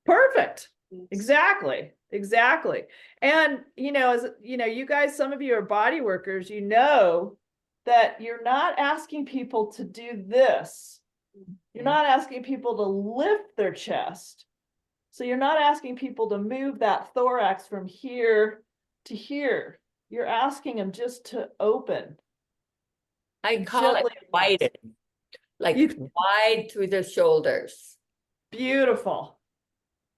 Perfect. Exactly. Exactly. And, as you guys, some of you are body workers, that you're not asking people to do this. You're not asking people to lift their chest. So you're not asking people to move that thorax from here to here. You're asking them just to open. I call it widen, like wide through the shoulders. Beautiful.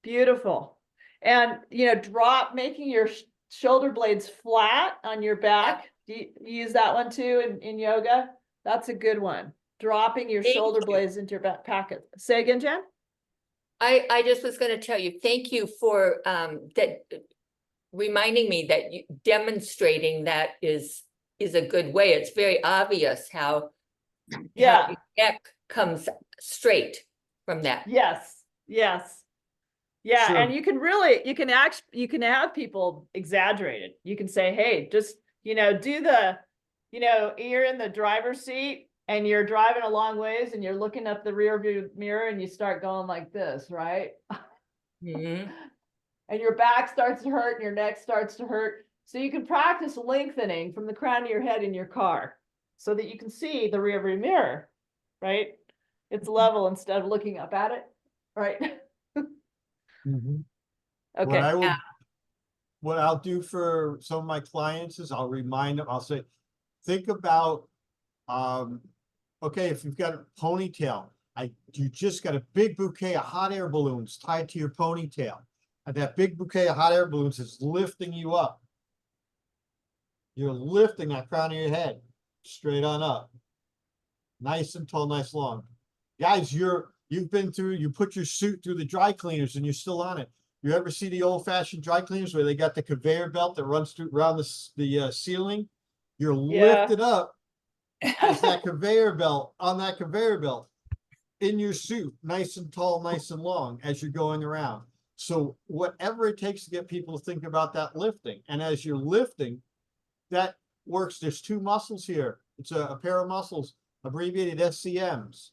Beautiful. And, making your shoulder blades flat on your back. Do you use that one too in yoga? That's a good one. Dropping your shoulder blades into your back pocket. Say again, Jan? I just was going to tell you, thank you for that reminding me that demonstrating that is a good way. It's very obvious how your neck comes straight from that. Yes. Yeah, Sure. and you can have people exaggerate it. You can say, hey, just, do the, you're in the driver's seat and you're driving a long ways and you're looking up the rear view mirror and you start going like this, right? Mm-hmm. And your back starts to hurt and your neck starts to hurt. So you can practice lengthening from the crown of your head in your car so that you can see the rear view mirror, right? It's level instead of looking up at it, right? Okay. What I'll do for some of my clients is I'll remind them, I'll say, think about, okay, if you've got a ponytail, you just got a big bouquet of hot air balloons tied to your ponytail. And that big bouquet of hot air balloons is lifting you up. You're lifting that crown of your head straight on up. Nice and tall, nice long. Guys, you put your suit through the dry cleaners and you're still on it. You ever see the old fashioned dry cleaners where they got the conveyor belt that runs around the ceiling? You're lifted up as that conveyor belt on that conveyor belt in your suit, nice and tall, nice and long as you're going around. So whatever it takes to get people to think about that lifting. And as you're lifting, that works. There's two muscles here. It's a pair of muscles, abbreviated SCMs.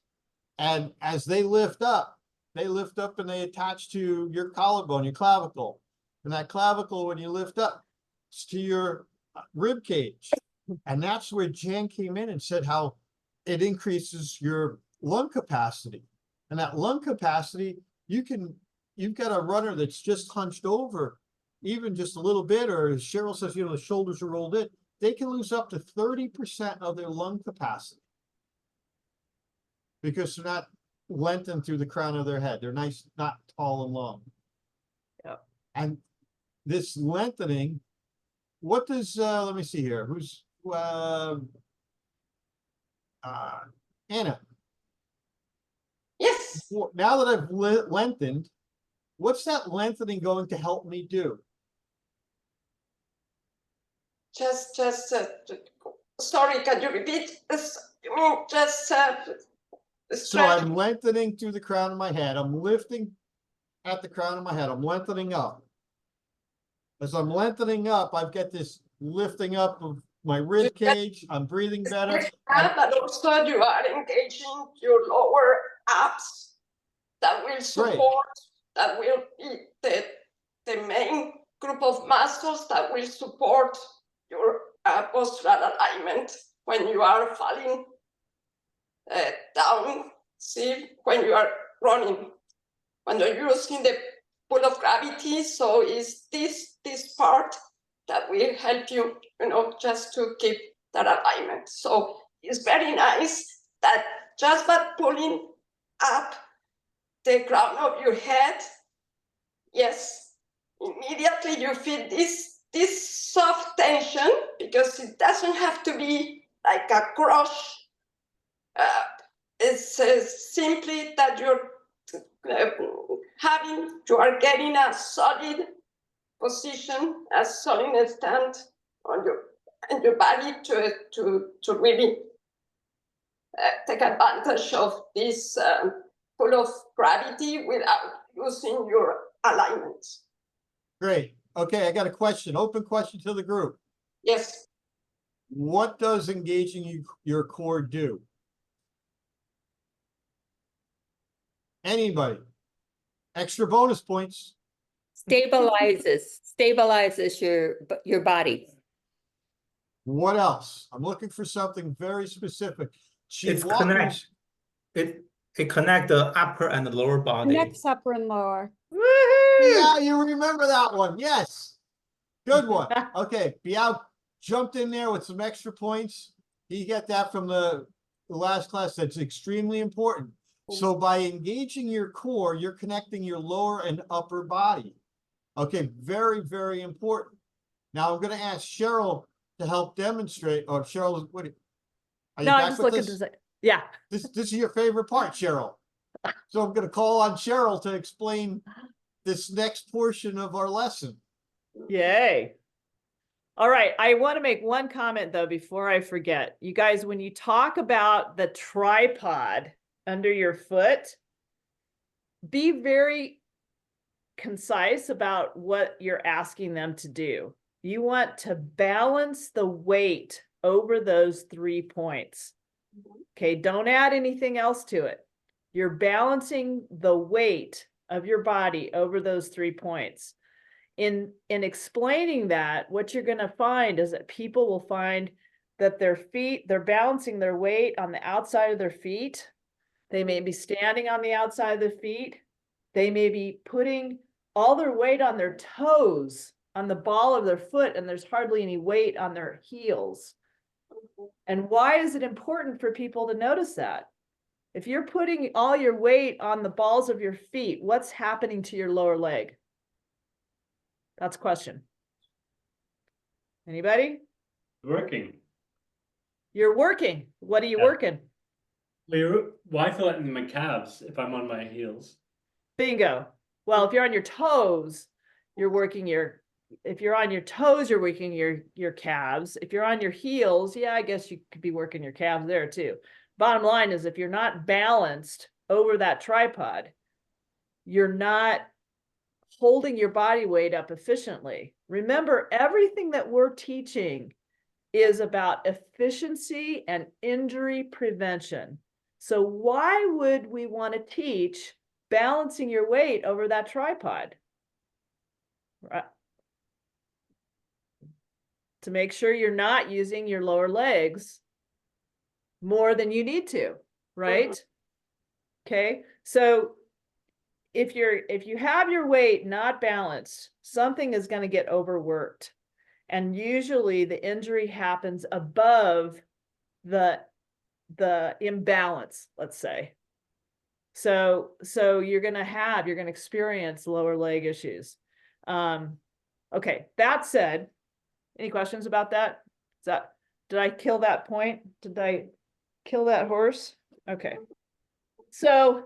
And as they lift up and they attach to your collarbone, your clavicle. And that clavicle, when you lift up, it's to your rib cage. And that's where Jan came in and said how it increases your lung capacity. And that lung capacity, you've got a runner that's just hunched over, even just a little bit, or as Cheryl says, the shoulders are rolled in, they can lose up to 30% of their lung capacity. Because they're not lengthened through the crown of their head. They're nice, not tall and long. Yep. And this lengthening, what does, let me see here, who's, Anna. Yes. Now that I've lengthened, what's that lengthening going to help me do? Just, sorry, can you repeat this? You mean just So I'm lengthening through the crown of my head. I'm lifting at the crown of my head. I'm lengthening up. As I'm lengthening up, I've got this lifting up of my rib cage. I'm breathing better. But also you are engaging your lower abs that will support, that will be the main group of muscles that will support your upper postural alignment when you are falling down. See, when you are running, when you're using the pull of gravity. So is this part that will help you, just to keep that alignment. So it's very nice that just by pulling up the crown of your head, yes, immediately you feel this soft tension, because it doesn't have to be like a crush. It's simply that you are getting a solid position, a solid stand on your body to really take advantage of this pull of gravity without using your alignment. Great. Okay, I got a question, open question to the group. Yes. What does engaging your core do? Anybody? Extra bonus points. Stabilizes your body. What else? I'm looking for something very specific. It connects the upper and the lower body. Next, upper and lower. Woohoo! Yeah, you remember that one. Yes. Good one. Okay, Biao jumped in there with some extra points. You get that from the last class. That's extremely important. So by engaging your core, you're connecting your lower and upper body. Okay, very, very important. Now I'm going to ask Cheryl to help demonstrate. Or Cheryl, what? Are you No, back I'm just with looking this? to say, yeah. This is your favorite part, Cheryl. So I'm going to call on Cheryl to explain this next portion of our lesson. Yay. All right. I want to make one comment though, before I forget. You guys, when you talk about the tripod under your foot, be very concise about what you're asking them to do. You want to balance the weight over those 3 points. Okay, don't add anything else to it. You're balancing the weight of your body over those 3 points. In explaining that, what you're going to find is that people will find that their feet, they're balancing their weight on the outside of their feet. They may be standing on the outside of their feet. They may be putting all their weight on their toes, on the ball of their foot, and there's hardly any weight on their heels. And why is it important for people to notice that? If you're putting all your weight on the balls of your feet, what's happening to your lower leg? That's a question. Anybody? Working. You're working. What are you Yeah. working? Well, I feel it in my calves if I'm on my heels. Bingo. Well, if you're on your toes, you're working if you're on your toes, you're working your calves. If you're on your heels, yeah, I guess you could be working your calves there too. Bottom line is, if you're not balanced over that tripod, you're not holding your body weight up efficiently. Remember, everything that we're teaching is about efficiency and injury prevention. So why would we want to teach balancing your weight over that tripod? Right. To make sure you're not using your lower legs more than you need to, right? Okay, so if you have your weight not balanced, something is going to get overworked. And usually the injury happens above the imbalance, let's say. So you're going to experience lower leg issues. Okay, that said, any questions about that? Did I kill that point? Did I kill that horse? Okay. So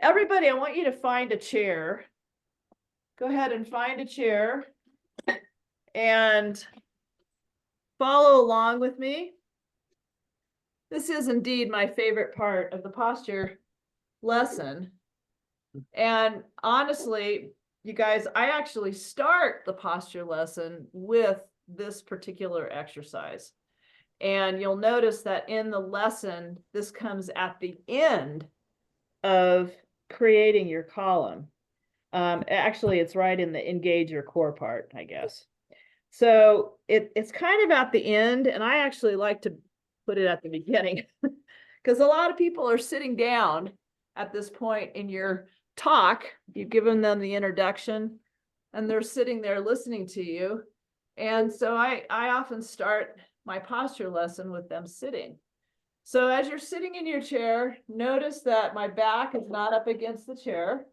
everybody, I want you to find a chair. Go ahead and find a chair and follow along with me. This is indeed my favorite part of the posture lesson. And honestly, you guys, I actually start the posture lesson with this particular exercise. And you'll notice that in the lesson, this comes at the end of creating your column. Actually, it's right in the engage your core part, I guess. So it's kind of at the end, and I actually like to put it at the beginning because a lot of people are sitting down at this point in your talk. You've given them the introduction and they're sitting there listening to you. And so I often start my posture lesson with them sitting. So as you're sitting in your chair, notice that my back is not up against the chair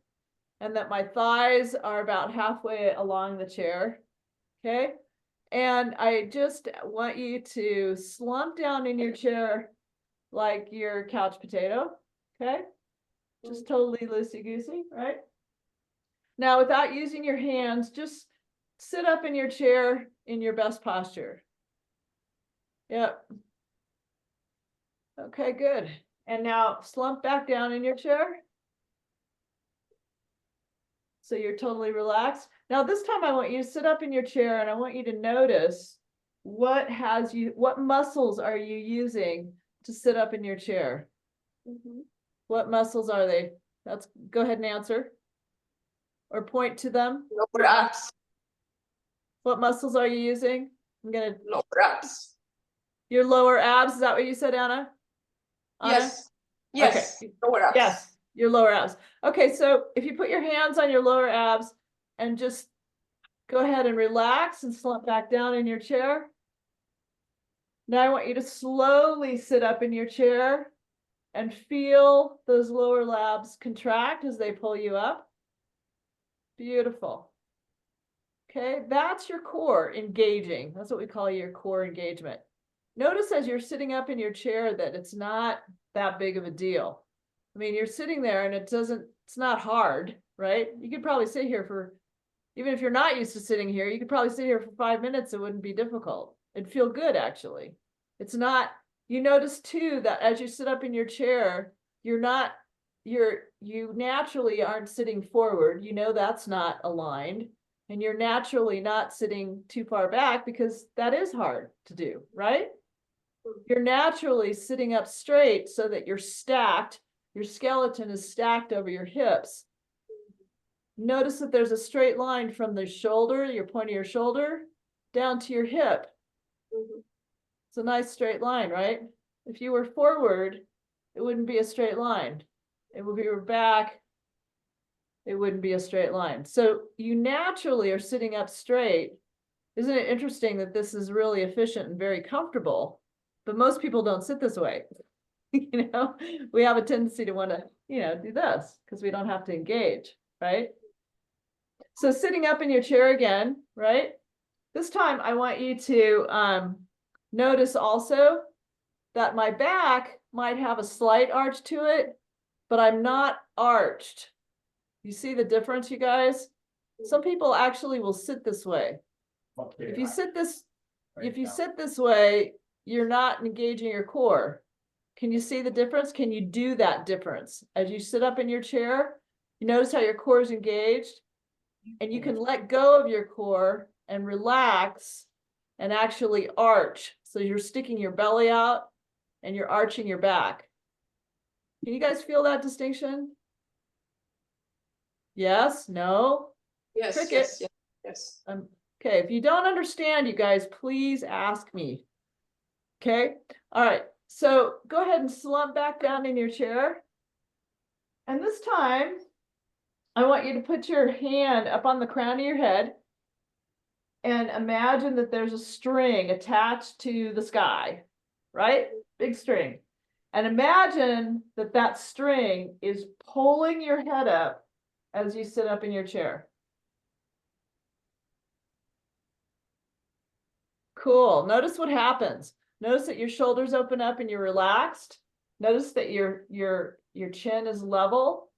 and that my thighs are about halfway along the chair. Okay. And I just want you to slump down in your chair like your couch potato. Okay. Just totally loosey-goosey, right? Now, without using your hands, just sit up in your chair in your best posture. Yep. Okay, good. And now slump back down in your chair. So you're totally relaxed. Now this time I want you to sit up in your chair and I want you to notice what muscles are you using to sit up in your chair? What muscles are they? Go ahead and answer. Or point to them. Lower abs. What muscles are you using? Lower abs. Your lower abs, is that what you said, Anna? Anna? Yes. Yes. Okay. Lower abs. Yes, your lower abs. Okay, so if you put your hands on your lower abs and just go ahead and relax and slump back down in your chair. Now I want you to slowly sit up in your chair and feel those lower labs contract as they pull you up. Beautiful. Okay, that's your core engaging. That's what we call your core engagement. Notice as you're sitting up in your chair that it's not that big of a deal. I mean, you're sitting there and it's not hard, right? You could probably sit here for, even if you're not used to sitting here, you could probably sit here for 5 minutes. It wouldn't be difficult. It'd feel good, actually. It's not, you notice too, that as you sit up in your chair, you naturally aren't sitting forward. You know, that's not aligned. And you're naturally not sitting too far back because that is hard to do, right? You're naturally sitting up straight so that you're stacked. Your skeleton is stacked over your hips. Notice that there's a straight line from the shoulder, your point of your shoulder, down to your hip. It's a nice straight line, right? If you were forward, it wouldn't be a straight line. If you were back, it wouldn't be a straight line. So you naturally are sitting up straight. Isn't it interesting that this is really efficient and very comfortable? But most people don't sit this way. You know, we have a tendency to want to, do this because we don't have to engage, right? So sitting up in your chair again, right? This time I want you to notice also that my back might have a slight arch to it, but I'm not arched. You see the difference, you guys? Some people actually will sit this way. If you sit this way, you're not engaging your core. Can you see the difference? Can you do that difference? As you sit up in your chair, you notice how your core is engaged and you can let go of your core and relax and actually arch. So you're sticking your belly out and you're arching your back. Can you guys feel that distinction? Yes, no? Yes, Cricket. yes. Okay, if you don't understand, you guys, please ask me. Okay, all right. So go ahead and slump back down in your chair. And this time, I want you to put your hand up on the crown of your head and imagine that there's a string attached to the sky, right? Big string. And imagine that that string is pulling your head up as you sit up in your chair. Cool. Notice what happens. Notice that your shoulders open up and you're relaxed. Notice that your chin is level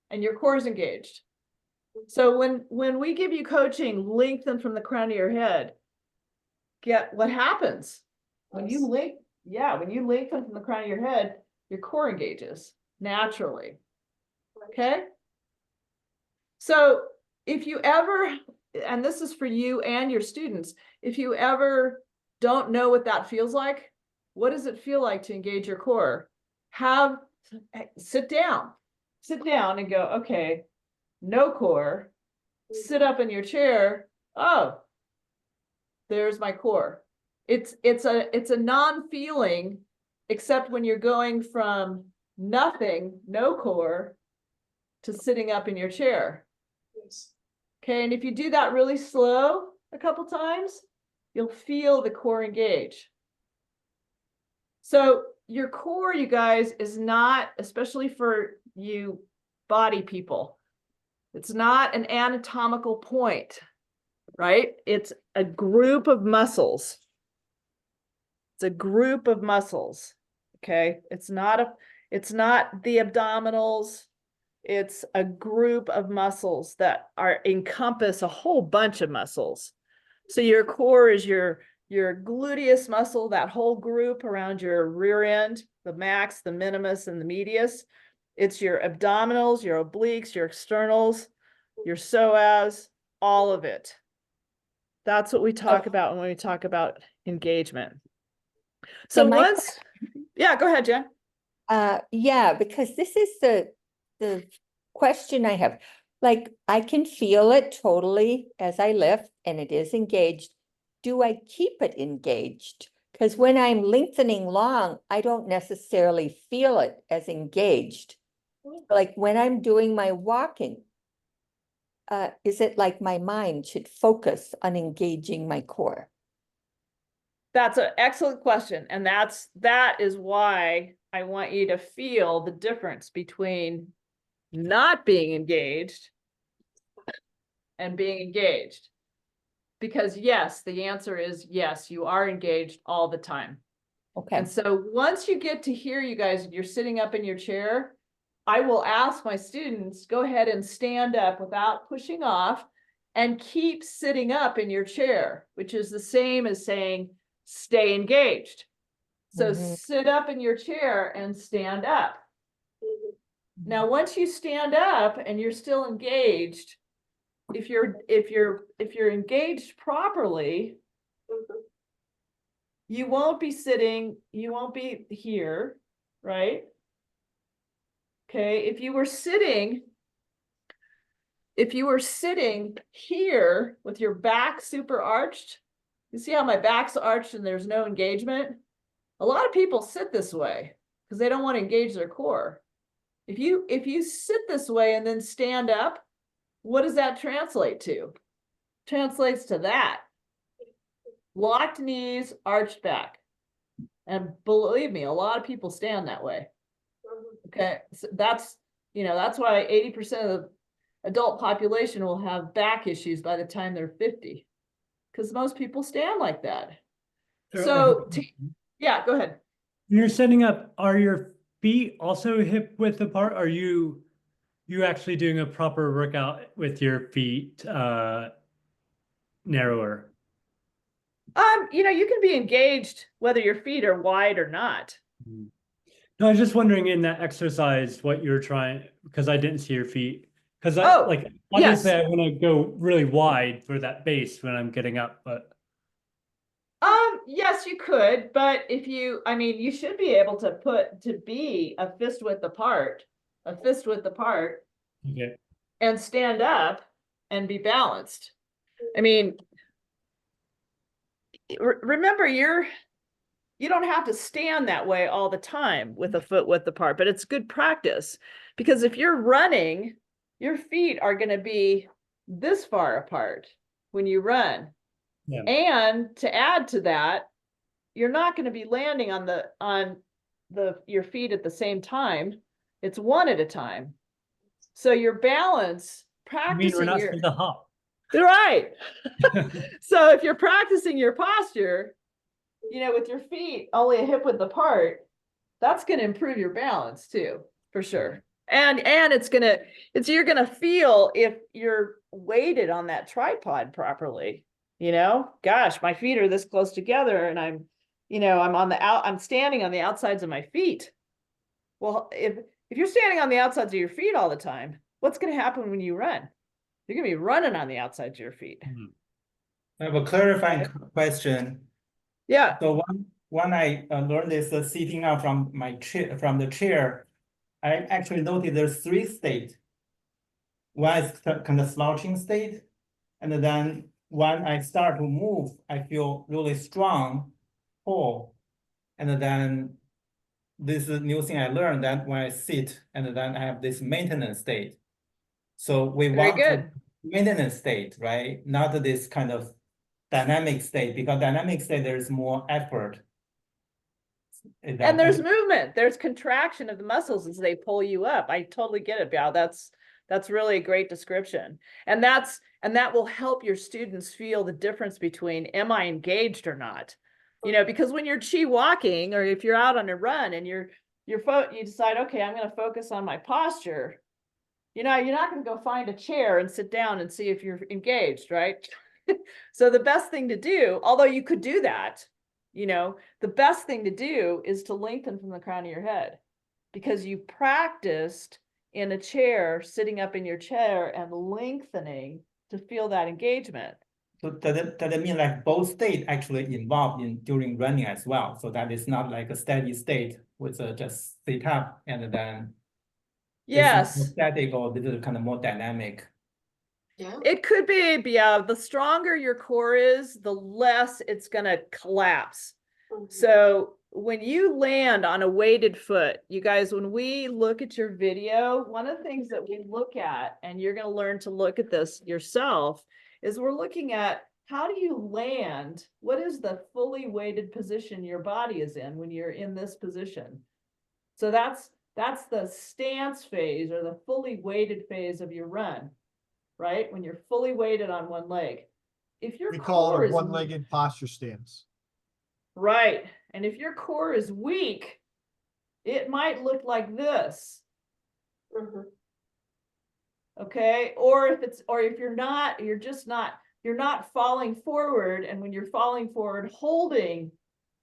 and your core is engaged. So when we give you coaching, lengthen from the crown of your head. Get what happens when you lengthen from the crown of your head, your core engages naturally. Okay. So if you ever, and this is for you and your students, if you ever don't know what that feels like, what does it feel like to engage your core? Sit down and go, okay, no core, sit up in your chair oh, there's my core. It's a non-feeling, except when you're going from nothing, no core, to sitting up in your chair. Okay, and if you do that really slow a couple times, you'll feel the core engage. So your core, you guys, is not, especially for you body people, it's not an anatomical point, right? It's a group of muscles. It's a group of muscles. Okay, it's not the abdominals. It's a group of muscles that encompass a whole bunch of muscles. So your core is your gluteus muscle, that whole group around your rear end, the max, the minimus, and the medius. It's your abdominals, your obliques, your externals, your psoas, all of it. That's what we talk about when we talk about engagement. So once, yeah, go ahead, Jen. Yeah, because this is the question I have. Like, I can feel it totally as I lift and it is engaged. Do I keep it engaged? Because when I'm lengthening long, I don't necessarily feel it as engaged. Like when I'm doing my walking, is it like my mind should focus on engaging my core? That's an excellent question. And that is why I want you to feel the difference between not being engaged and being engaged. Because yes, the answer is yes, you are engaged all the time. Okay. And so once you get to here, you guys, you're sitting up in your chair, I will ask my students, go ahead and stand up without pushing off and keep sitting up in your chair, which is the same as saying, stay engaged. So sit up in your chair and stand up. Now, once you stand up and you're still engaged, if you're engaged properly, you won't be sitting, you won't be here, right? Okay, if you were sitting here with your back super arched, you see how my back's arched and there's no engagement? A lot of people sit this way because they don't want to engage their core. If you sit this way and then stand up, what does that translate to? Translates to that. Locked knees, arched back. And believe me, a lot of people stand that way. Okay, so that's why 80% of the adult population will have back issues by the time they're 50, because most people stand like that. So, yeah, go ahead. When you're setting up, are your feet also hip width apart? Are you actually doing a proper workout with your feet narrower? You can be engaged whether your feet are wide or not. No, I was just wondering in that exercise what you're trying, because I didn't see your feet. Because obviously yes. I want to go really wide for that base when I'm getting up, but yes, you could, but you should be able to be a fist width apart, okay. And stand up and be balanced. I mean, remember, you don't have to stand that way all the time with a foot width apart, but it's good practice, because if you're running, your feet are going to be this far apart when you run. Yeah. And to add to that, you're not going to be landing on your feet at the same time. It's one at a time. So your balance, practicing we're not supposed to hop. Right. So if you're practicing your posture, with your feet only a hip width apart, that's going to improve your balance too, for sure. And you're going to feel if you're weighted on that tripod properly. Gosh, my feet are this close together and I'm standing on the outsides of my feet. Well, if you're standing on the outsides of your feet all the time, what's going to happen when you run? You're going to be running on the outsides of your feet. I have a clarifying question. Yeah. So when I learned this sitting up from the chair, I actually noticed there's 3 states. One is kind of slouching state, and then when I start to move, I feel really strong pull. And then this is a new thing I learned that when I sit and then I have this maintenance state. So we Very want to good. maintenance state, right? Not this kind of dynamic state, because dynamic state, there's more effort. And there's movement, there's contraction of the muscles as they pull you up. I totally get it, Biao. That's really a great description. And that will help your students feel the difference between, am I engaged or not? You know, because when you're chi walking, or if you're out on a run and you decide, okay, I'm going to focus on my posture. You know, you're not going to go find a chair and sit down and see if you're engaged, right? So the best thing to do, although you could do that, you know, the best thing to do is to lengthen from the crown of your head, because you practiced in a chair, sitting up in your chair and lengthening to feel that engagement. So does it mean like both states actually involved in during running as well? So that it's not like a steady state with just sit up and then Yes, it's static, or this is kind of more dynamic. Yeah. it could be, the stronger your core is, the less it's going to collapse. Mhm. So when you land on a weighted foot, you guys, when we look at your video, one of the things that we look at, and you're going to learn to look at this yourself, is we're looking at how do you land? What is the fully weighted position your body is in when you're in this position? So that's the stance phase, or the fully weighted phase of your run, right? When you're fully weighted on one leg. If your We call core it a is one-legged posture stance. right, and if your core is weak, it might look like this. Mhm. Okay, or if you're not falling forward, and when you're falling forward holding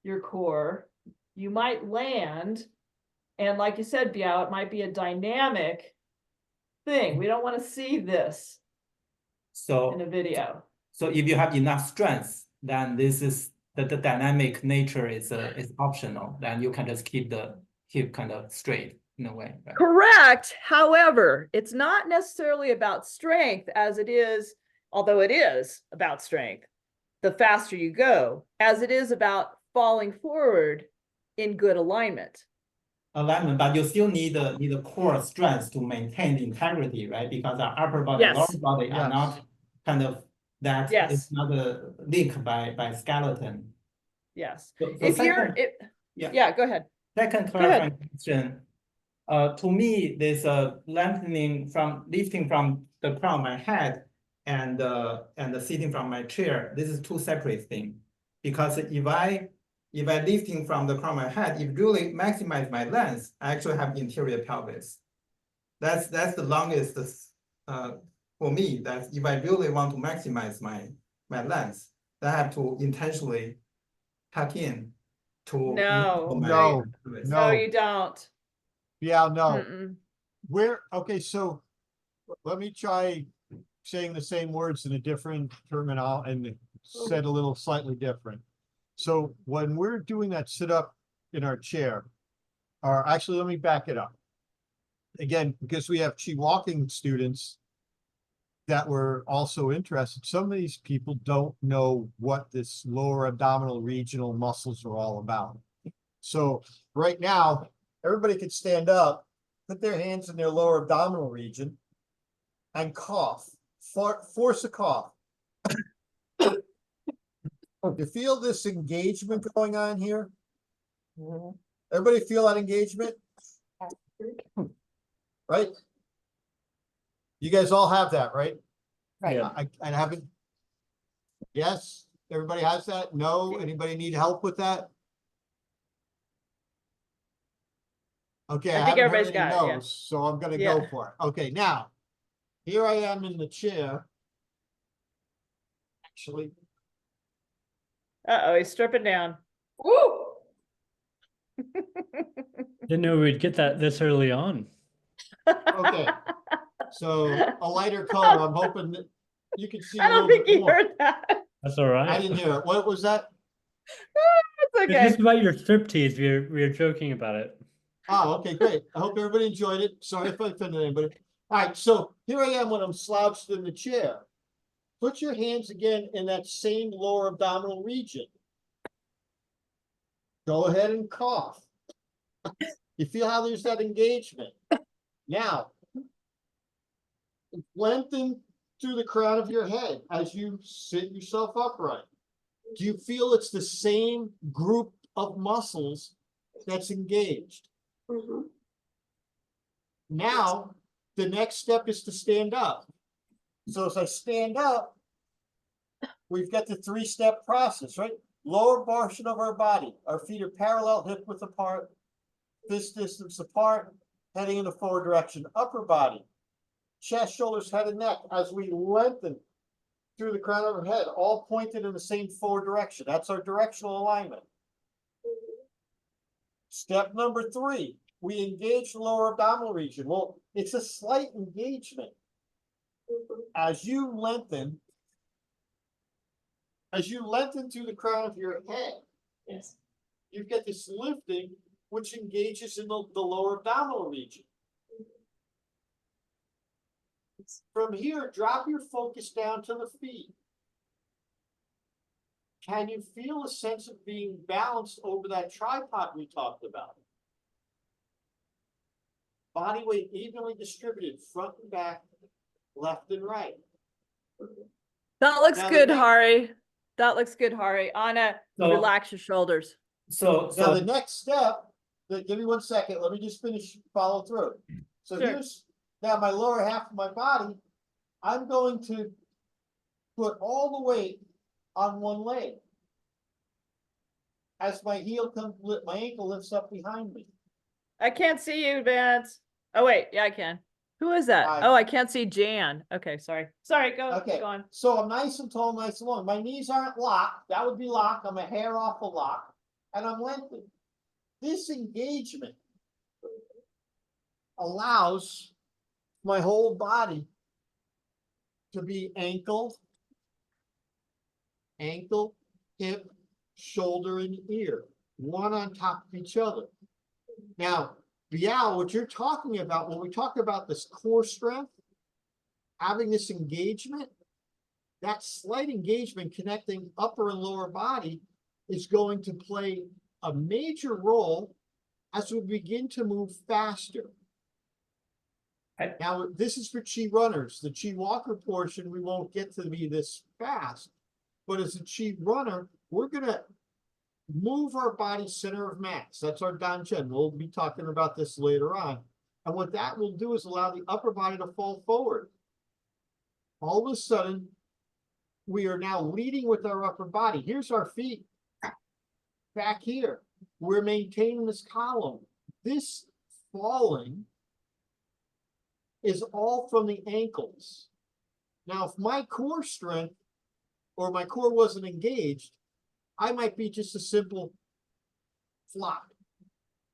your core, you might land, and like you said, Biao, it might be a dynamic thing. We don't want to see this in a So video. so if you have enough strength, then this is the dynamic nature is optional. Then you can just keep the hip kind of straight in a way, right? Correct. However, it's not necessarily about strength as it is, although it is about strength, the faster you go, as it is about falling forward in good alignment. Alignment, but you still need the core strength to maintain the integrity, right? Because our upper body, Yes. lower body are Yes. not kind of that. Yes. It's not a link by skeleton. Yes. So If you're, second, yeah. yeah, go ahead. Second ahead. clarifying question. To me, there's a lifting from the crown of my head and the sitting from my chair. This is two separate things. Because if I lifting from the crown of my head, it really maximize my length. I actually have interior pelvis. That's the longest for me. That if I really want to maximize my length, then I have to intentionally tuck in to No. my No. pelvis. No, No. you don't. Yeah, no. Mm-mm. Okay, so let me try saying the same words in a different terminology and said a little slightly different. So when we're doing that sit up in our chair, or actually, let me back it up. Again, because we have Chi walking students that were also interested. Some of these people don't know what this lower abdominal regional muscles are all about. So right now, everybody could stand up, put their hands in their lower abdominal region, and cough. Force a cough. You feel this engagement going on here? Everybody feel that engagement? Right? You guys all have that, right? Right. Yeah. I haven't. Yes, everybody has that? No, anybody need help with that? Okay, I I think haven't heard everybody's any got it, yeah. no's, so I'm gonna Yeah. go for it. Okay, now, here I am in the chair. Actually, Uh-oh, he's stripping down. Woo! Didn't know we'd get that this early on. okay, so a lighter color, I'm hoping that you can see a I don't little think bit he more. heard that. That's all right. I didn't hear it. What was that? It's It's okay. just about your striptease. We were joking about it. Oh, okay, great. I hope everybody enjoyed it. Sorry if I offended anybody. All right, so here I am when I'm slouched in the chair. Put your hands again in that same lower abdominal region. Go ahead and cough. You feel how there's that engagement? Now, lengthen through the crown of your head as you sit yourself upright. Do you feel it's the same group of muscles that's engaged? Mhm. Now, the next step is to stand up. So as I stand up, we've got the three-step process, right? Lower portion of our body. Our feet are parallel, hip width apart, fist distance apart, heading in the forward direction. Upper body, chest, shoulders, head, and neck as we lengthen through the crown of our head, all pointed in the same forward direction. That's our directional alignment. Step number 3, we engage the lower abdominal region. Well, it's a slight engagement. As you lengthen through the crown of your head, Yes. you get this lifting, which engages in the lower abdominal region. From here, drop your focus down to the feet. Can you feel a sense of being balanced over that tripod we talked about? Body weight evenly distributed, front and back, left and right. That looks Now the good, next- Hari. That looks good, Hari. Anna, So- relax your shoulders. So, Now, the next step, give me 1 second, let me just finish, follow through. So Sure. here's, now my lower half of my body, I'm going to put all the weight on one leg. As my heel comes, my ankle lifts up behind me. I can't see you, Vance. Oh, wait. Yeah, I can. Who is that? Hi. Oh, I can't see Jan. Okay, sorry. Sorry, go Okay. on. So I'm nice and tall, nice and long. My knees aren't locked. That would be locked. I'm a hair off a lock. And I'm lengthened. This engagement allows my whole body to be ankle, hip, shoulder, and ear, one on top of each other. Now, Bial, what you're talking about, when we talk about this core strength, having this engagement, that slight engagement connecting upper and lower body is going to play a major role as we begin to move faster. Now, this is for Chi runners. The Chi walker portion, we won't get to be this fast. But as a Chi runner, we're going to move our body center of mass. That's our Danchen. We'll be talking about this later on. And what that will do is allow the upper body to fall forward. All of a sudden, we are now leading with our upper body. Here's our feet. Back here, we're maintaining this column. This falling is all from the ankles. Now, if my core strength or my core wasn't engaged, I might be just a simple flop.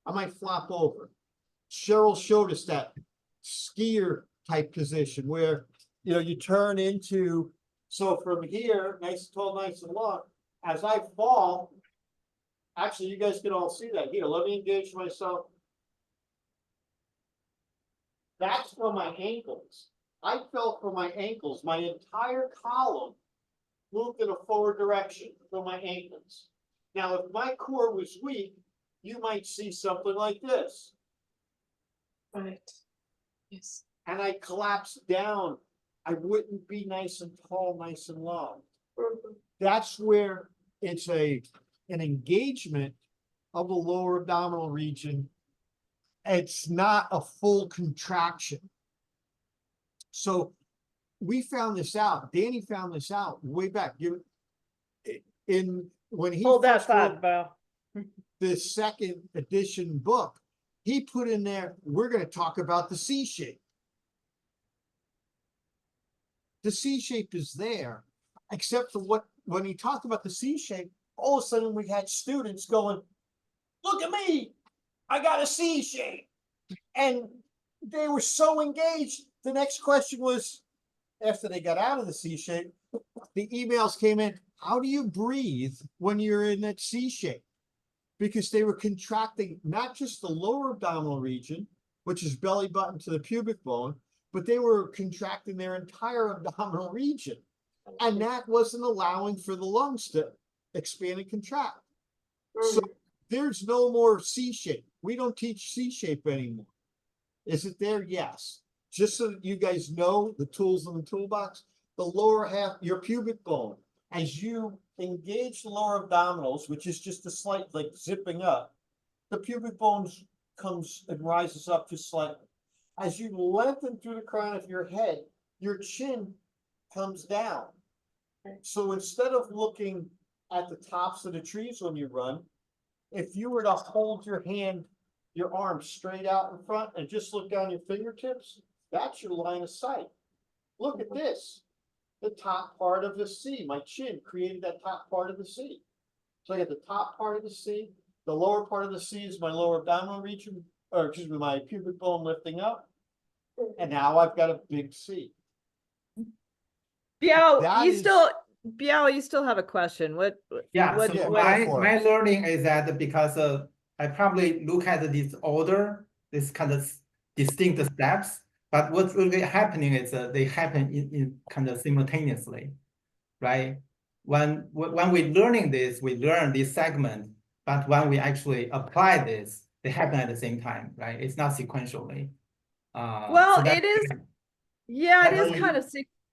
I might flop over. Cheryl showed us that skier type position where, you turn into, so from here, nice and tall, nice and long, as I fall, actually, you guys can all see that here. Let me engage myself. That's from my ankles. I fell from my ankles. My entire column moved in a forward direction from my ankles. Now, if my core was weak, you might see something like this. Right. Yes. And I collapsed down. I wouldn't be nice and tall, nice and long. Mhm. That's where it's an engagement of the lower abdominal region. It's not a full contraction. So we found this out. Danny found this out way back. When he Hold that first wrote thought, Bo. the second edition book, he put in there, we're going to talk about the C shape. The C shape is there, except for when he talked about the C shape, all of a sudden we had students going, look at me, I got a C shape. And they were so engaged. The next question was, after they got out of the C shape, the emails came in, how do you breathe when you're in that C shape? Because they were contracting not just the lower abdominal region, which is belly button to the pubic bone, but they were contracting their entire abdominal region. And that wasn't allowing for the lungs to expand and contract. So there's no more C shape. We don't teach C shape anymore. Is it there? Yes. Just so that you guys know the tools in the toolbox, the lower half, your pubic bone, as you engage the lower abdominals, which is just a slight like zipping up, the pubic bone comes and rises up just slightly. As you lengthen through the crown of your head, your chin comes down. So instead of looking at the tops of the trees when you run, if you were to hold your hand, your arm straight out in front and just look down your fingertips, that's your line of sight. Look at this. The top part of the C, my chin created that top part of the C. So I got the top part of the C, the lower part of the C is my lower abdominal region, or excuse me, my pubic bone lifting up. And now I've got a big C. Biao, That you is- still, Biao, you still have a question. Yeah, What- so Yeah, what- go for my it. learning is that because I probably look at this order, this kind of distinct steps, but what's really happening is they happen in kind of simultaneously, right? When we're learning this, we learn this segment, but when we actually apply this, they happen at the same time, right? It's not sequentially. Well, So that's- it is, yeah, it that's is why- kind of,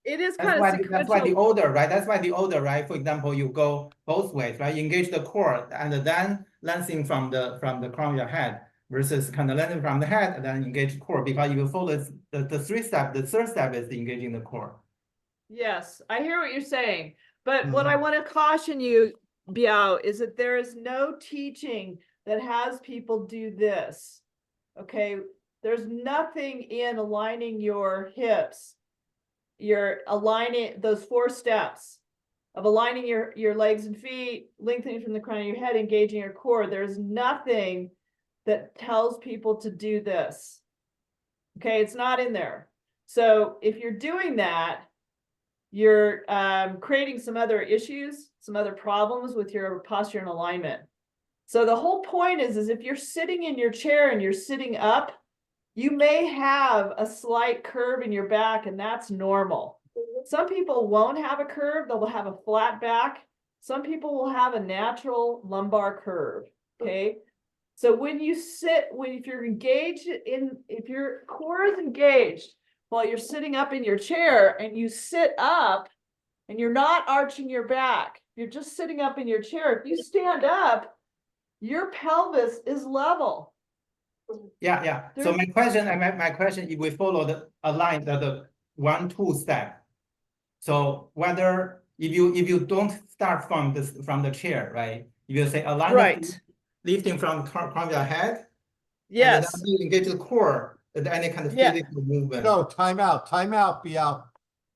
it is That's kind of why, that's why the sequential. order, right? That's why the order, right? For example, you go both ways, right? Engage the core and then lengthening from the crown of your head versus kind of lengthening from the head and then engage the core. Because if you follow the three step, the third step is engaging the core. Yes, I hear what you're saying, but what I want to caution you, Biao, is that there is no teaching that has people do this. Okay, there's nothing in aligning your hips. You're aligning those 4 steps of aligning your legs and feet, lengthening from the crown of your head, engaging your core. There's nothing that tells people to do this. Okay, it's not in there. So if you're doing that, you're creating some other issues, some other problems with your posture and alignment. So the whole point is if you're sitting in your chair and you're sitting up, you may have a slight curve in your back, and that's normal. Some people won't have a curve, they'll have a flat back. Some people will have a natural lumbar curve, okay? So when you sit, if you're engaged if your core is engaged while you're sitting up in your chair and you sit up and you're not arching your back, you're just sitting up in your chair. If you stand up, your pelvis is level. Yeah. So my question, if we follow the align the 1-2 step. So whether if you don't start from the chair, right? If you say align, Right. lifting from the crown of your head, Yes. and then you engage the core, any kind of Yeah. physical movement. No, time out, Biao.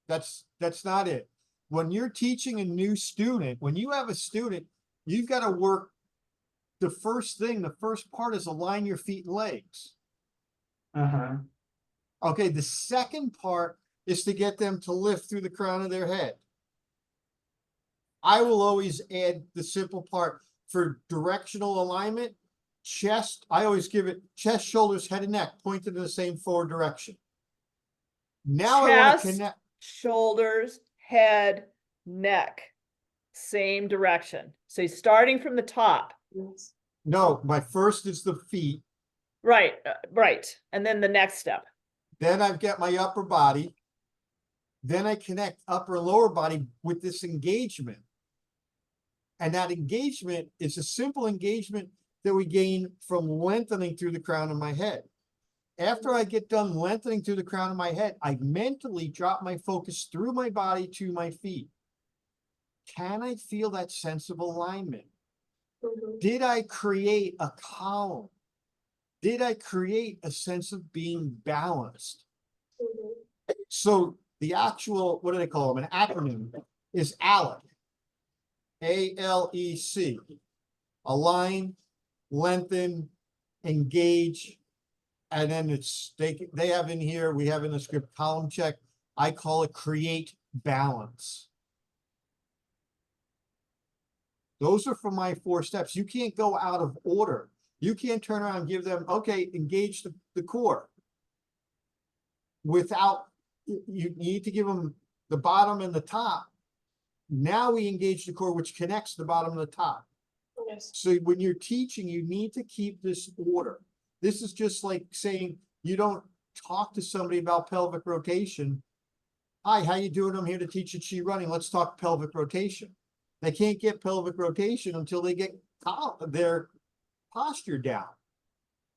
That's not it. When you're teaching a new student, when you have a student, you've got to work. The first part is align your feet and legs. Uh-huh. Okay, the second part is to get them to lift through the crown of their head. I will always add the simple part for directional alignment. Chest, I always give it chest, shoulders, head, and neck pointed in the same forward direction. Now I want to Chest, connect. shoulders, head, neck, same direction. So you're starting from the top. No, my first is the feet. Right, right. And then the next step. Then I've got my upper body. Then I connect upper and lower body with this engagement. And that engagement is a simple engagement that we gain from lengthening through the crown of my head. After I get done lengthening through the crown of my head, I mentally drop my focus through my body to my feet. Can I feel that sense of alignment? Did I create a column? Did I create a sense of being balanced? So the actual, what do they call them? An acronym is ALEC. ALEC. Align, lengthen, engage, and then it's they have in here, we have in the script column check. I call it create balance. Those are for my 4 steps. You can't go out of order. You can't turn around and give them, okay, engage the core. Without, you need to give them the bottom and the top Now we engage the core, which connects the bottom and the top. Yes. So when you're teaching, you need to keep this order. This is just like saying you don't talk to somebody about pelvic rotation. Hi, how you doing? I'm here to teach you chi running. Let's talk pelvic rotation. They can't get pelvic rotation until they get their posture down.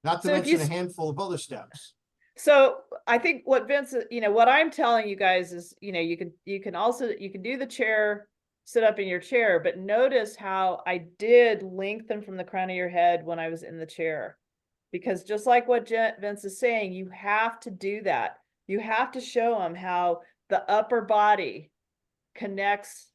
Not to So if you mention a handful of other steps. So I think what Vince, what I'm telling you guys is, you can also, you can do the chair, sit up in your chair, but notice how I did lengthen from the crown of your head when I was in the chair. Because just like what Vince is saying, you have to do that. You have to show them how the upper body connects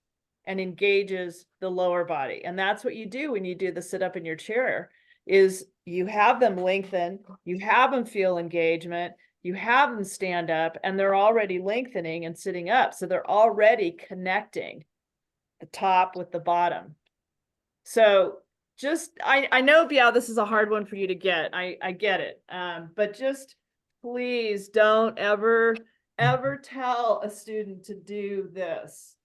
and engages the lower body. And that's what you do when you do the sit up in your chair, is you have them lengthen, you have them feel engagement, you have them stand up, and they're already lengthening and sitting up. So they're already connecting the top with the bottom. So just, I know, Biao, this is a hard one for you to get. I get it. But just please don't ever tell a student to do this.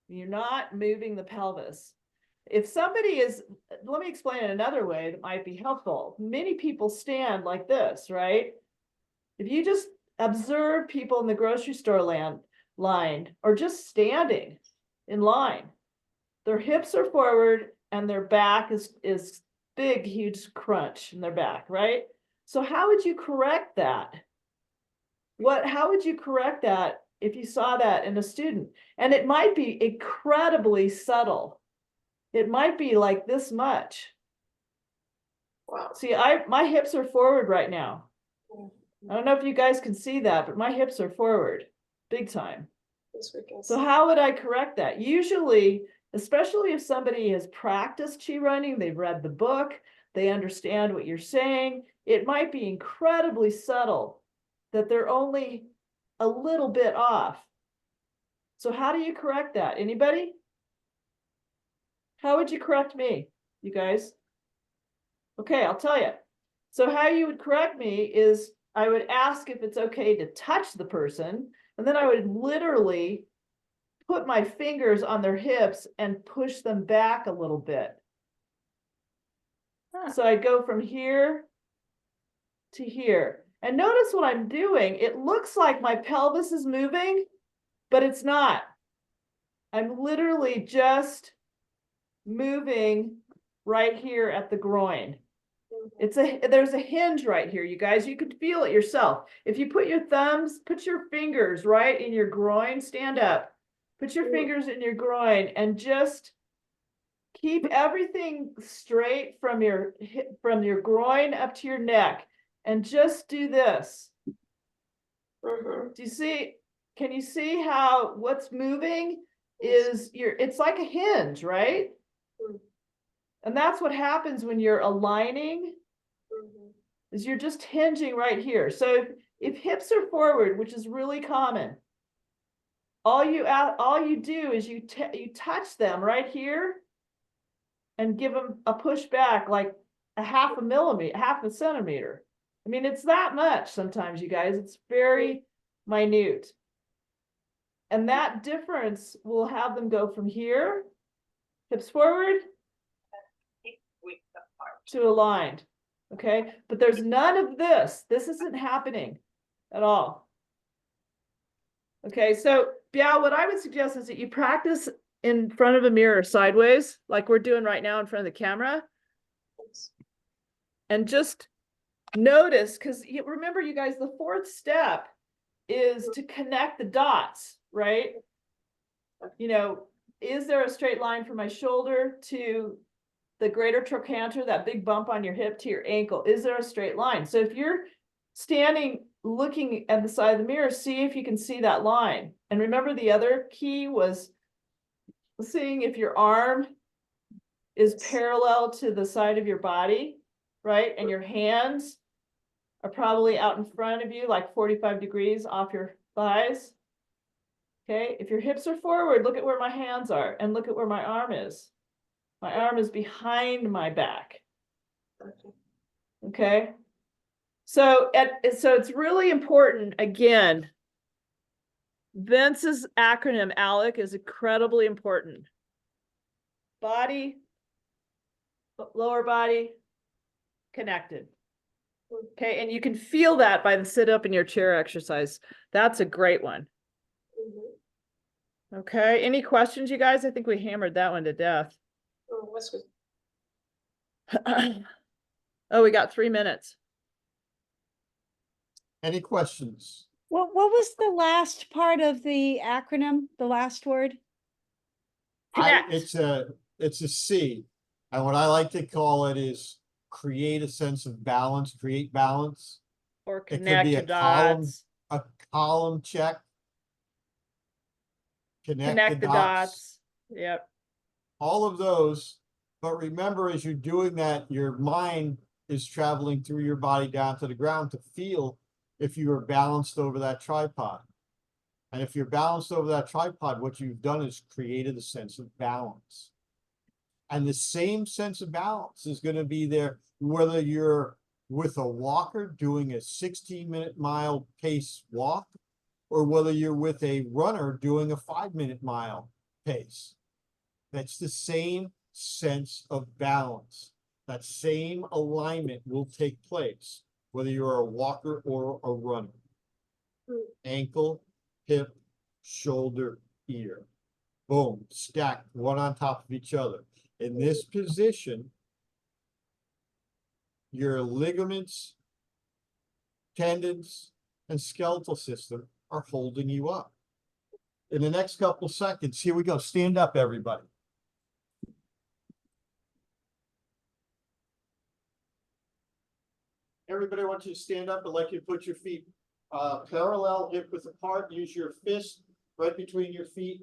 You're not moving the pelvis. If somebody is, let me explain it another way that might be helpful. Many people stand like this, right? If you just observe people in the grocery store line, or just standing in line, their hips are forward and their back is big, huge crunch in their back, right? So how would you correct that? How would you correct that if you saw that in a student? And it might be incredibly subtle. It might be like this much. Wow. See, my hips are forward right now. I don't know if you guys can see that, but my hips are forward, big time. Yes, we can So see. how would I correct that? Usually, especially if somebody has practiced chi running, they've read the book, they understand what you're saying, it might be incredibly subtle that they're only a little bit off. So how do you correct that? Anybody? How would you correct me, you guys? Okay, I'll tell you. So how you would correct me is I would ask if it's okay to touch the person, and then I would literally put my fingers on their hips and push them back a little bit. Huh. So I go from here to here. And notice what I'm doing. It looks like my pelvis is moving, but it's not. I'm literally just moving right here at the groin. There's a hinge right here, you guys. You could feel it yourself. If you put your fingers right in your groin, stand up, put your fingers in your groin, and just keep everything straight from your groin up to your neck, and just do this. Do you see? Can you see how what's moving is it's like a hinge, right? And that's what happens when you're aligning, is you're just hinging right here. So if hips are forward, which is really common, all you do is you touch them right here and give them a push back like a half a centimeter. I mean, it's that much sometimes, you guys. It's very minute. And that difference will have them go from here, hips forward, to aligned. Okay, but there's none of this. This isn't happening at all. Okay, so Biao, what I would suggest is that you practice in front of a mirror sideways, like we're doing right now in front of the camera. And just notice, because remember, you guys, the fourth step is to connect the dots, right? Is there a straight line from my shoulder to the greater trochanter, that big bump on your hip, to your ankle? Is there a straight line? So if you're standing looking at the side of the mirror, see if you can see that line. And remember, the other key was seeing if your arm is parallel to the side of your body, right? And your hands are probably out in front of you, like 45 degrees off your thighs. Okay, if your hips are forward, look at where my hands are and look at where my arm is. My arm is behind my back. Okay. So it's really important, again, Vince's acronym, ALEC, is incredibly important. Body, lower body, connected. Okay, and you can feel that by the sit up in your chair exercise. That's a great one. Okay, any questions, you guys? I think we hammered that one to death. Oh, what's good? Oh, we got 3 minutes. Any questions? What was the last part of the acronym, the last word? Connect. It's a C. And what I like to call it is create a sense of balance, create balance. Or could connect be the a column, dots. A column check. Connect the dots. Yep. All of those. But remember, as you're doing that, your mind is traveling through your body down to the ground to feel if you are balanced over that tripod. And if you're balanced over that tripod, what you've done is created a sense of balance. And the same sense of balance is going to be there whether you're with a walker doing a 16-minute mile pace walk, or whether you're with a runner doing a 5-minute mile pace. That's the same sense of balance. That same alignment will take place, whether you're a walker or a runner. Ankle, hip, shoulder, ear. Boom, stacked one on top of each other. In this position, your ligaments, tendons, and skeletal system are holding you up. In the next couple seconds, here we go. Stand up, everybody. Everybody, I want you to stand up. I'd like you to put your feet parallel, hip width apart. Use your fist right between your feet.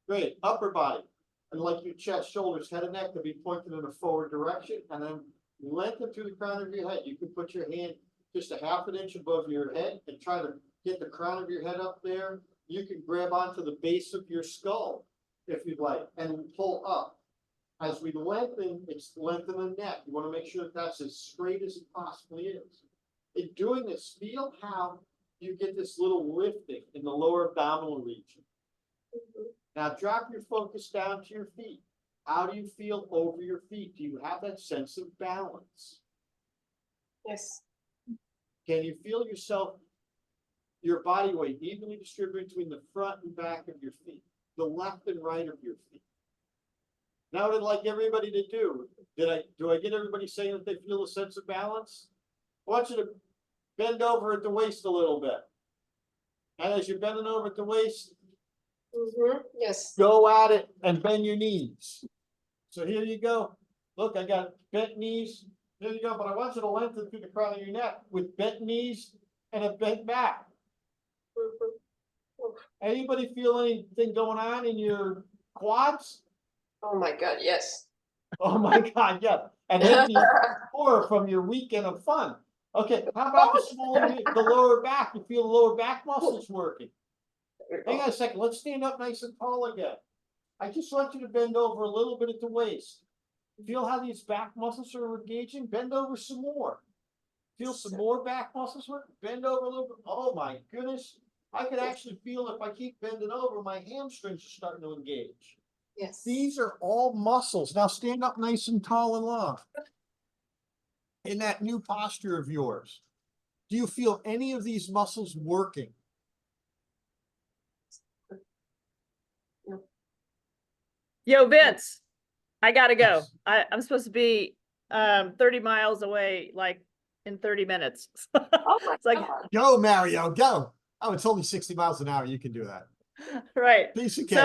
Great. Upper body. And like your chest, shoulders, head and neck to be pointed in a forward direction, and then lengthen through the crown of your head. You can put your hand just a ½ inch above your head and try to get the crown of your head up there. You can grab onto the base of your skull if you'd like and pull up. As we lengthen, it's lengthen the neck. You want to make sure that that's as straight as it possibly is. In doing this, feel how you get this little lifting in the lower abdominal region. Now drop your focus down to your feet. How do you feel over your feet? Do you have that sense of balance? Yes. Can you feel yourself, your body weight evenly distributed between the front and back of your feet, the left and right of your feet? Now what I'd like everybody to do, do I get everybody saying that they feel a sense of balance? I want you to bend over at the waist a little bit. And as you're bending over at the waist, Yes. go at it and bend your knees. So here you go. Look, I got bent knees. There you go. But I want you to lengthen through the crown of your neck with bent knees and a bent back. Anybody feel anything going on in your quads? Oh my God, yes. Oh my God, yeah. And then more from your weekend of fun. Okay, how about the lower back? You feel the lower back muscles working. Hang on a second. Let's stand up nice and tall again. I just want you to bend over a little bit at the waist. Feel how these back muscles are engaging? Bend over some more. Feel some more back muscles work? Bend over a little bit. Oh my goodness. I could actually feel if I keep bending over, my hamstrings are starting to engage. Yes. These are all muscles. Now stand up nice and tall and long. In that new posture of yours, do you feel any of these muscles working? Yo, Vince, I gotta go. Yes. I'm supposed to be 30 miles away, like in 30 minutes. Oh my It's like, God. Go, Mario, go. Oh, it's only 60 miles an hour. You can do that. right. Piece of cake.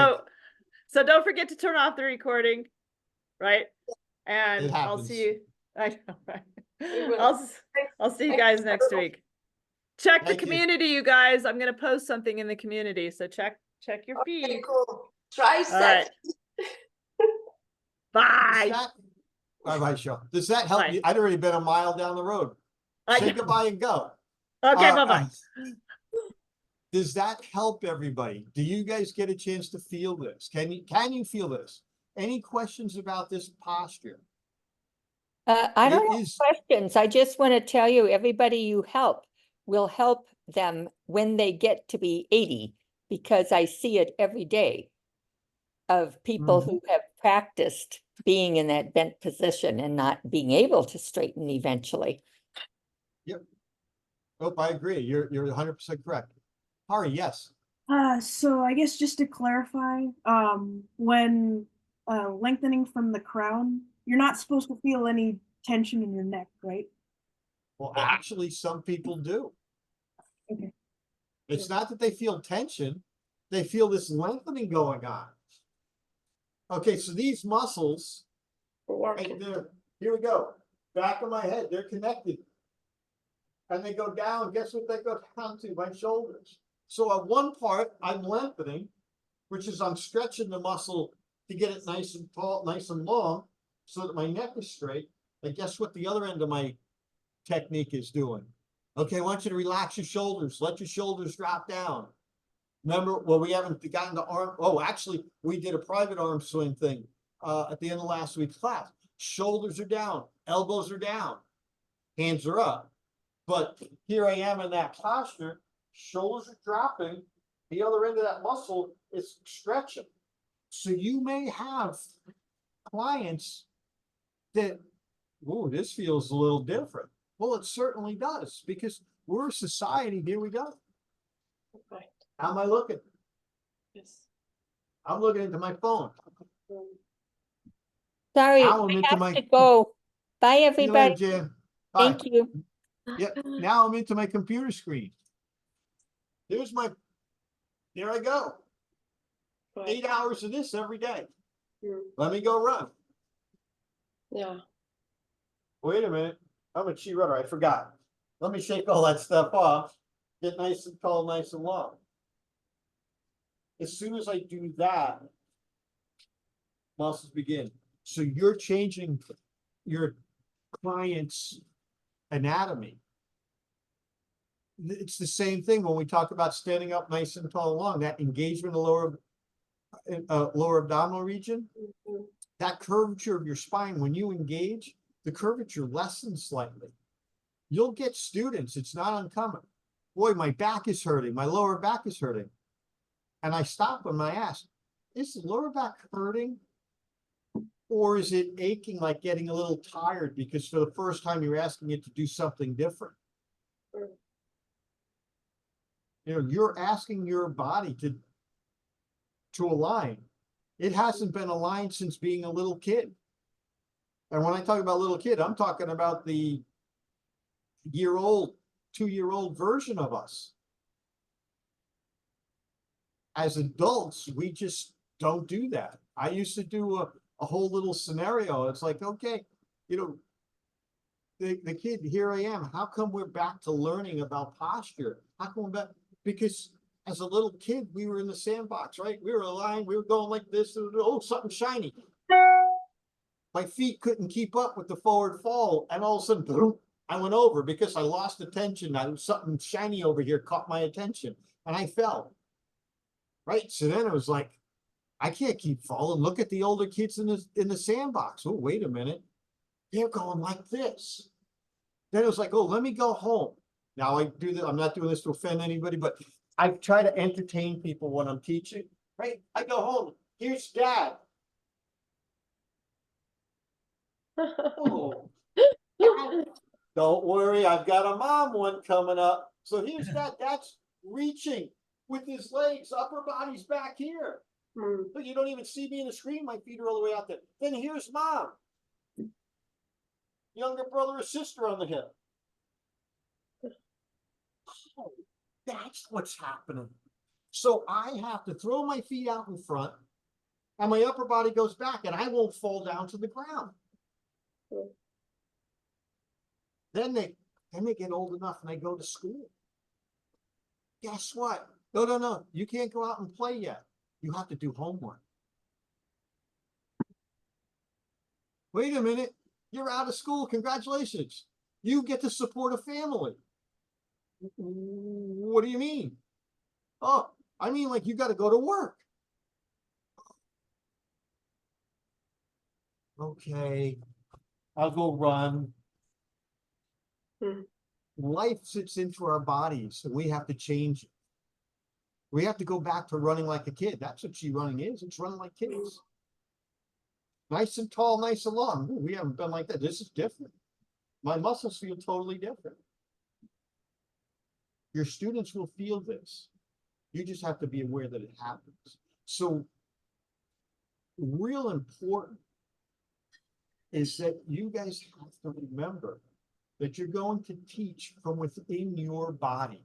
So don't forget to turn off the recording, right? And It I'll happens. see you. I know, right? We will. I'll see you Thanks, guys next everyone. week. Check the Thank you. community, you guys. I'm gonna post something in the community, so check your Okay, feed. cool. All right. Triceps. Bye. Bye-bye, show. Does that help Bye. you? I'd already been a mile down the road. I Say know. goodbye and go. Okay, Uh, bye-bye. Does that help everybody? Do you guys get a chance to feel this? Can you feel this? Any questions about this posture? I don't It have is- questions. I just want to tell you, everybody you help, will help them when they get to be 80, because I see it every day of people who have practiced being in that bent position and not being able to straighten eventually. Oh, I agree. You're 100% correct. Hari, yes. So I guess just to clarify, when lengthening from the crown, you're not supposed to feel any tension in your neck, right? Well, actually, some people do. Okay. It's not that they feel tension, they feel this lengthening going on. Okay, so these muscles, right Working. there, here we go. Back of my head, they're connected. And they go down, guess what they go down to? My shoulders. So at one part, I'm lengthening, which is I'm stretching the muscle to get it nice and tall, nice and long, so that my neck is straight. And guess what the other end of my technique is doing? Okay, I want you to relax your shoulders. Let your shoulders drop down. Remember, well, we haven't gotten to arm. Oh, actually, we did a private arm swing thing at the end of last week's class. Shoulders are down, elbows are down, hands are up. But here I am in that posture, shoulders are dropping, the other end of that muscle is stretching. So you may have clients that, oh, this feels a little different. Well, it certainly does, because we're a society. Here we go. Right. How am I looking? Yes. I'm looking into my phone. Sorry, Now I'm I into have my. to go. Bye, See you later, everybody. Jan. Bye. Thank you. Yep. Now I'm into my computer screen. Here's my. There I go. Right. 8 hours of this every day. Mm. Let me go run. Yeah. Wait a minute. I'm a cheat runner. I forgot. Let me shake all that stuff off. Get nice and tall, nice and long. As soon as I do that, muscles begin. So you're changing your client's anatomy. It's the same thing when we talk about standing up nice and tall and long, that engagement of lower abdominal region, Mhm. that curvature of your spine, when you engage, the curvature lessens slightly. You'll get students, it's not uncommon. Boy, my back is hurting, my lower back is hurting. And I stop them and I ask, is the lower back hurting? Or is it aching, like getting a little tired because for the first time you're asking it to do something different? You know, you're asking your body to align. It hasn't been aligned since being a little kid. And when I talk about little kid, I'm talking about the year-old, 2-year-old version of us. As adults, we just don't do that. I used to do a whole little scenario. It's like, okay, you know, the kid, here I am. How come we're back to learning about posture? How come we're back? Because as a little kid, we were in the sandbox, right? We were aligned, we were going like this, oh, something shiny. My feet couldn't keep up with the forward fall, and all of a sudden, boom, I went over because I lost attention. Something shiny over here caught my attention, and I fell. Right, so then it was like, I can't keep falling. Look at the older kids in the sandbox. Oh, wait a minute, they're going like this. Then it was like, oh, let me go home. Now I do that. I'm not doing this to offend anybody, but I try to entertain people when I'm teaching. Right, I go home. Here's Dad. Oh, Dad. Don't worry, I've got a mom one coming up. So here's that. That's reaching with his legs, upper body's back here. Mm. But you don't even see me in the screen. My feet are all the way out there. Then here's Mom. Younger brother or sister on the hip. Oh, that's what's happening. So I have to throw my feet out in front and my upper body goes back and I won't fall down to the ground. Mm. Then they get old enough and they go to school. Guess what? No. You can't go out and play yet. You have to do homework. Wait a minute. You're out of school. Congratulations. You get to support a family. What do you mean? Oh, I mean, like you got to go to work. Okay. I'll go run. Mm. life sits into our bodies and we have to change it. We have to go back to running like a kid. That's what Chi running is. It's running like kids. Nice and tall, nice and long. Ooh, we haven't been like that. This is different. My muscles feel totally different. Your students will feel this. You just have to be aware that it happens. So, real important is that you guys have to remember that you're going to teach from within your body.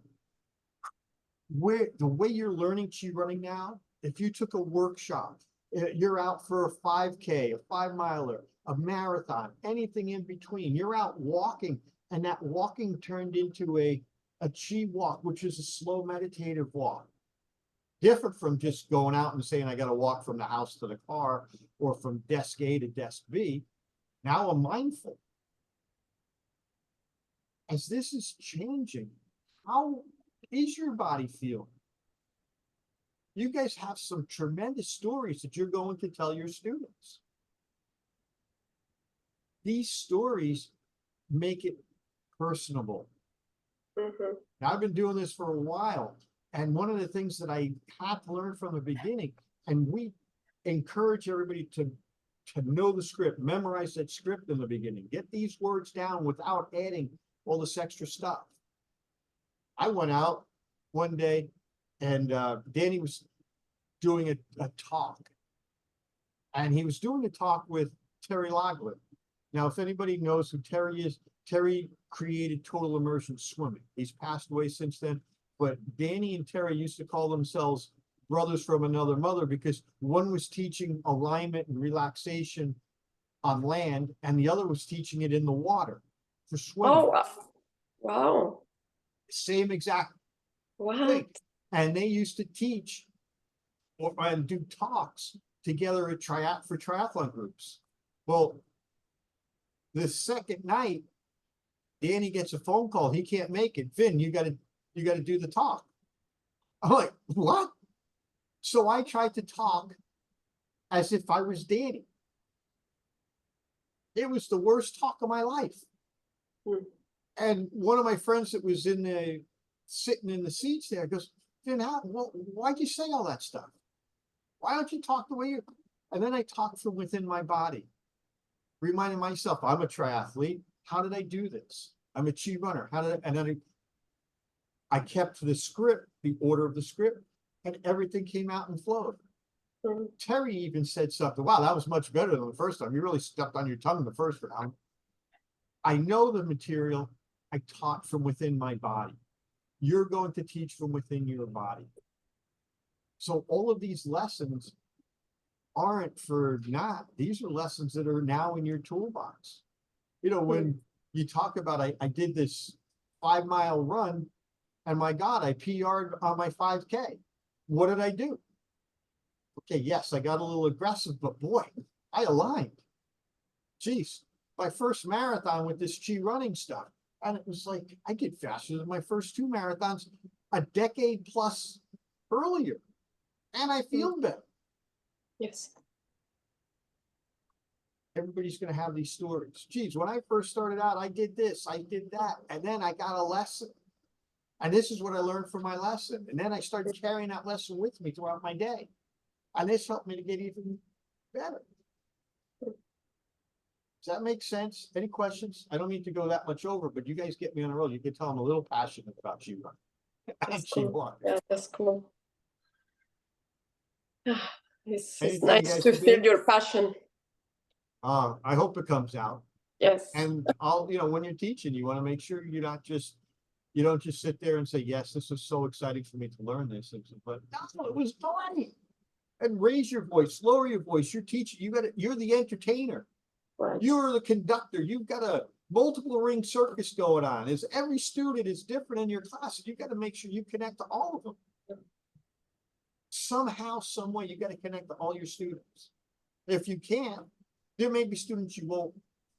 Where the way you're learning Chi running now, if you took a workshop, you're out for a 5K, a 5-miler, a marathon, anything in between, you're out walking, and that walking turned into a Chi walk, which is a slow meditative walk. Different from just going out and saying, I got to walk from the house to the car or from desk A to desk B. Now I'm mindful. As this is changing, how is your body feeling? You guys have some tremendous stories that you're going to tell your students. These stories make it personable. Mhm. Now, I've been doing this for a while, and one of the things that I had to learn from the beginning, and we encourage everybody to know the script, memorize that script in the beginning, get these words down without adding all this extra stuff. I went out one day, and Danny was doing a talk, and he was doing a talk with Terry Loughlin. Now, if anybody knows who Terry is, Terry created Total Immersion Swimming. He's passed away since then, but Danny and Terry used to call themselves brothers from another mother because one was teaching alignment and relaxation on land, and the other was teaching it in the water for swimming. Oh, wow. Same exact Wow. thing. And they used to teach and do talks together at for triathlon groups. Well, the second night, Danny gets a phone call. He can't make it. Finn, you gotta do the talk. I'm like, what? So I tried to talk as if I was Danny. It was the worst talk of my life. Hmm. And one of my friends that was sitting in the seats there goes, Finn, why'd you say all that stuff? Why don't you talk the way you? And then I talked from within my body, reminding myself, I'm a triathlete. How did I do this? I'm a Chi runner. And then I kept the script, the order of the script, and everything came out and flowed. Mhm. Terry even said something, wow, that was much better than the first time. You really stepped on your tongue the first round. I know the material. I taught from within my body. You're going to teach from within your body. So all of these lessons aren't for not. These are lessons that are now in your toolbox. You know, when you talk about, I did this 5-mile run, and my God, I PR'd on my 5K. What did I do? Okay, yes, I got a little aggressive, but boy, I aligned. Geez, my first marathon with this Chi running stuff. And it was like, I did faster than my first 2 marathons a decade plus earlier. And I feel better. Yes. Everybody's going to have these stories. Geez, when I first started out, I did this, I did that. And then I got a lesson. And this is what I learned from my lesson. And then I started carrying that lesson with me throughout my day. And this helped me to get even better. Does that make sense? Any questions? I don't need to go that much over, but you guys get me on the road. You can tell I'm a little passionate about Chi Run. That's Chi cool. Walk. Yeah, that's cool. It's Anything you nice guys to can feel do? your passion. I hope it comes out. Yes. And when you're teaching, you want to make sure you don't just sit there and say, yes, this is so exciting for me to learn this. But no, it was fun. And raise your voice, lower your voice. You're teaching, you're the entertainer. Right. You're the conductor. You've got a multiple ring circus going on. Every student is different in your class. You got to make sure you connect to all of them. Somehow, some way, you got to connect to all your students. If you can't, there may be students you won't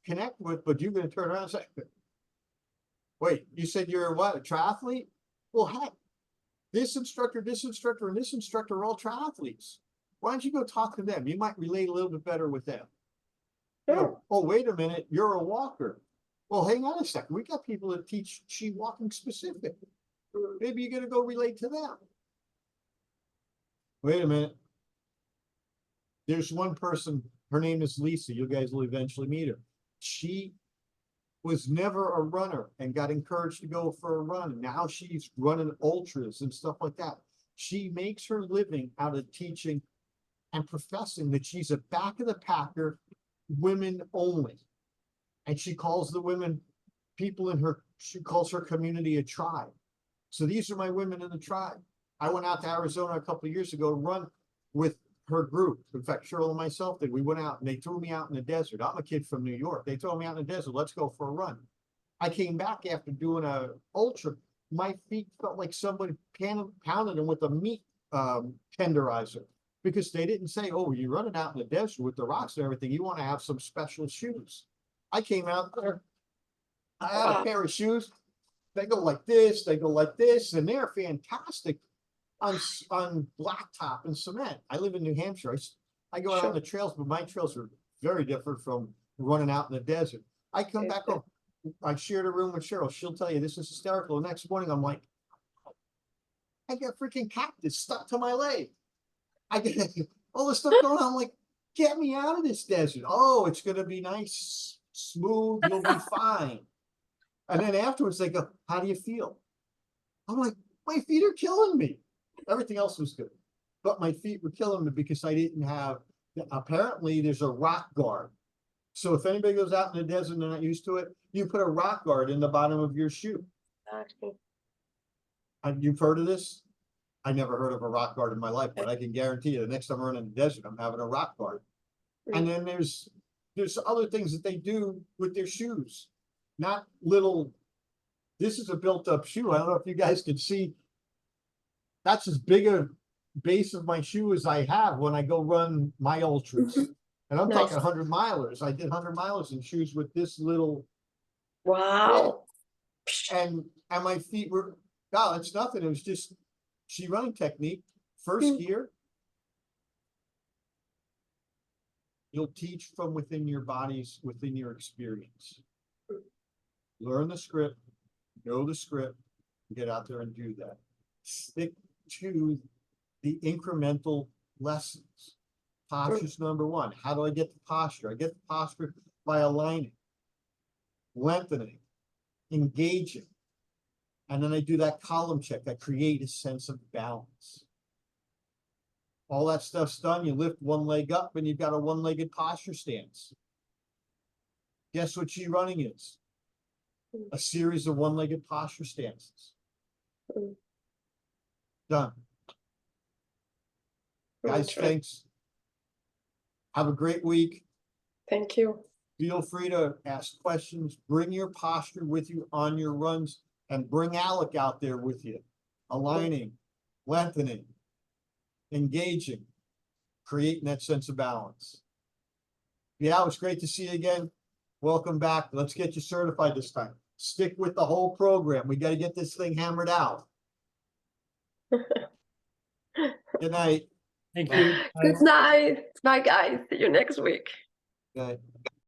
connect with, but you're going to turn around and say, wait, you said you're what, a triathlete? Well, heck, this instructor, and this instructor are all triathletes. Why don't you go talk to them? You might relate a little bit better with them. Sure. Oh, wait a minute, you're a walker. Well, hang on a second. We got people that teach chi walking specific. Maybe you're gonna go relate to them. Wait a minute. There's one person, her name is Lisa. You guys will eventually meet her. She was never a runner and got encouraged to go for a run. Now she's running ultras and stuff like that. She makes her living out of teaching and professing that she's a back of the packer, women only. And she calls the women, people in her, she calls her community a tribe. So these are my women in the tribe. I went out to Arizona a couple of years ago to run with her group. In fact, Cheryl and myself did. We went out and they threw me out in the desert. I'm a kid from New York. They threw me out in the desert. Let's go for a run. I came back after doing a ultra. My feet felt like somebody pounded them with a meat tenderizer, because they didn't say, oh, you're running out in the desert with the rocks and everything. You want to have some special shoes. I came out there. I had a pair of shoes. They go like this, they go like this, and they're fantastic on blacktop and cement. I live in New Hampshire. I go out on the trails, but my trails are very different from running out in the desert. I come back home. I shared a room with Cheryl. She'll tell you this is hysterical. The next morning, I'm like, I got freaking cactus stuck to my leg. I get all this stuff going on. I'm like, get me out of this desert. Oh, it's gonna be nice, smooth. You'll be fine. And then afterwards, they go, how do you feel? I'm like, my feet are killing me. Everything else was good, but my feet were killing me because I didn't have, apparently there's a rock guard. So if anybody goes out in the desert and they're not used to it, you put a rock guard in the bottom of your shoe. You've heard of this? I never heard of a rock guard in my life, but I can guarantee you the next time I'm in the desert, I'm having a rock guard. And then there's other things that they do with their shoes. Not little, this is a built up shoe. I don't know if you guys can see. That's as big a base of my shoe as I have when I go run my ultras. And I'm talking 100 milers. I did 100 milers in shoes with this little. Wow. And my feet were, no, it's nothing. It was just she running technique. First gear. You'll teach from within your bodies, within your experience. Learn the script, know the script, get out there and do that. Stick to the incremental lessons. Posture's number one. How do I get the posture? I get the posture by aligning, lengthening, engaging. And then I do that column check. I create a sense of balance. All that stuff's done. You lift one leg up and you've got a one-legged posture stance. Guess what chi running is? A series of one-legged posture stances. Done. Guys, thanks. Have a great week. Thank you. Feel free to ask questions. Bring your posture with you on your runs and bring Alec out there with you. Aligning, lengthening, engaging, creating that sense of balance. Yeah, it was great to see you again. Welcome back. Let's get you certified this time. Stick with the whole program. We got to get this thing hammered out. Good night. Thank you. Good night. Bye, guys. See you next week. Good night.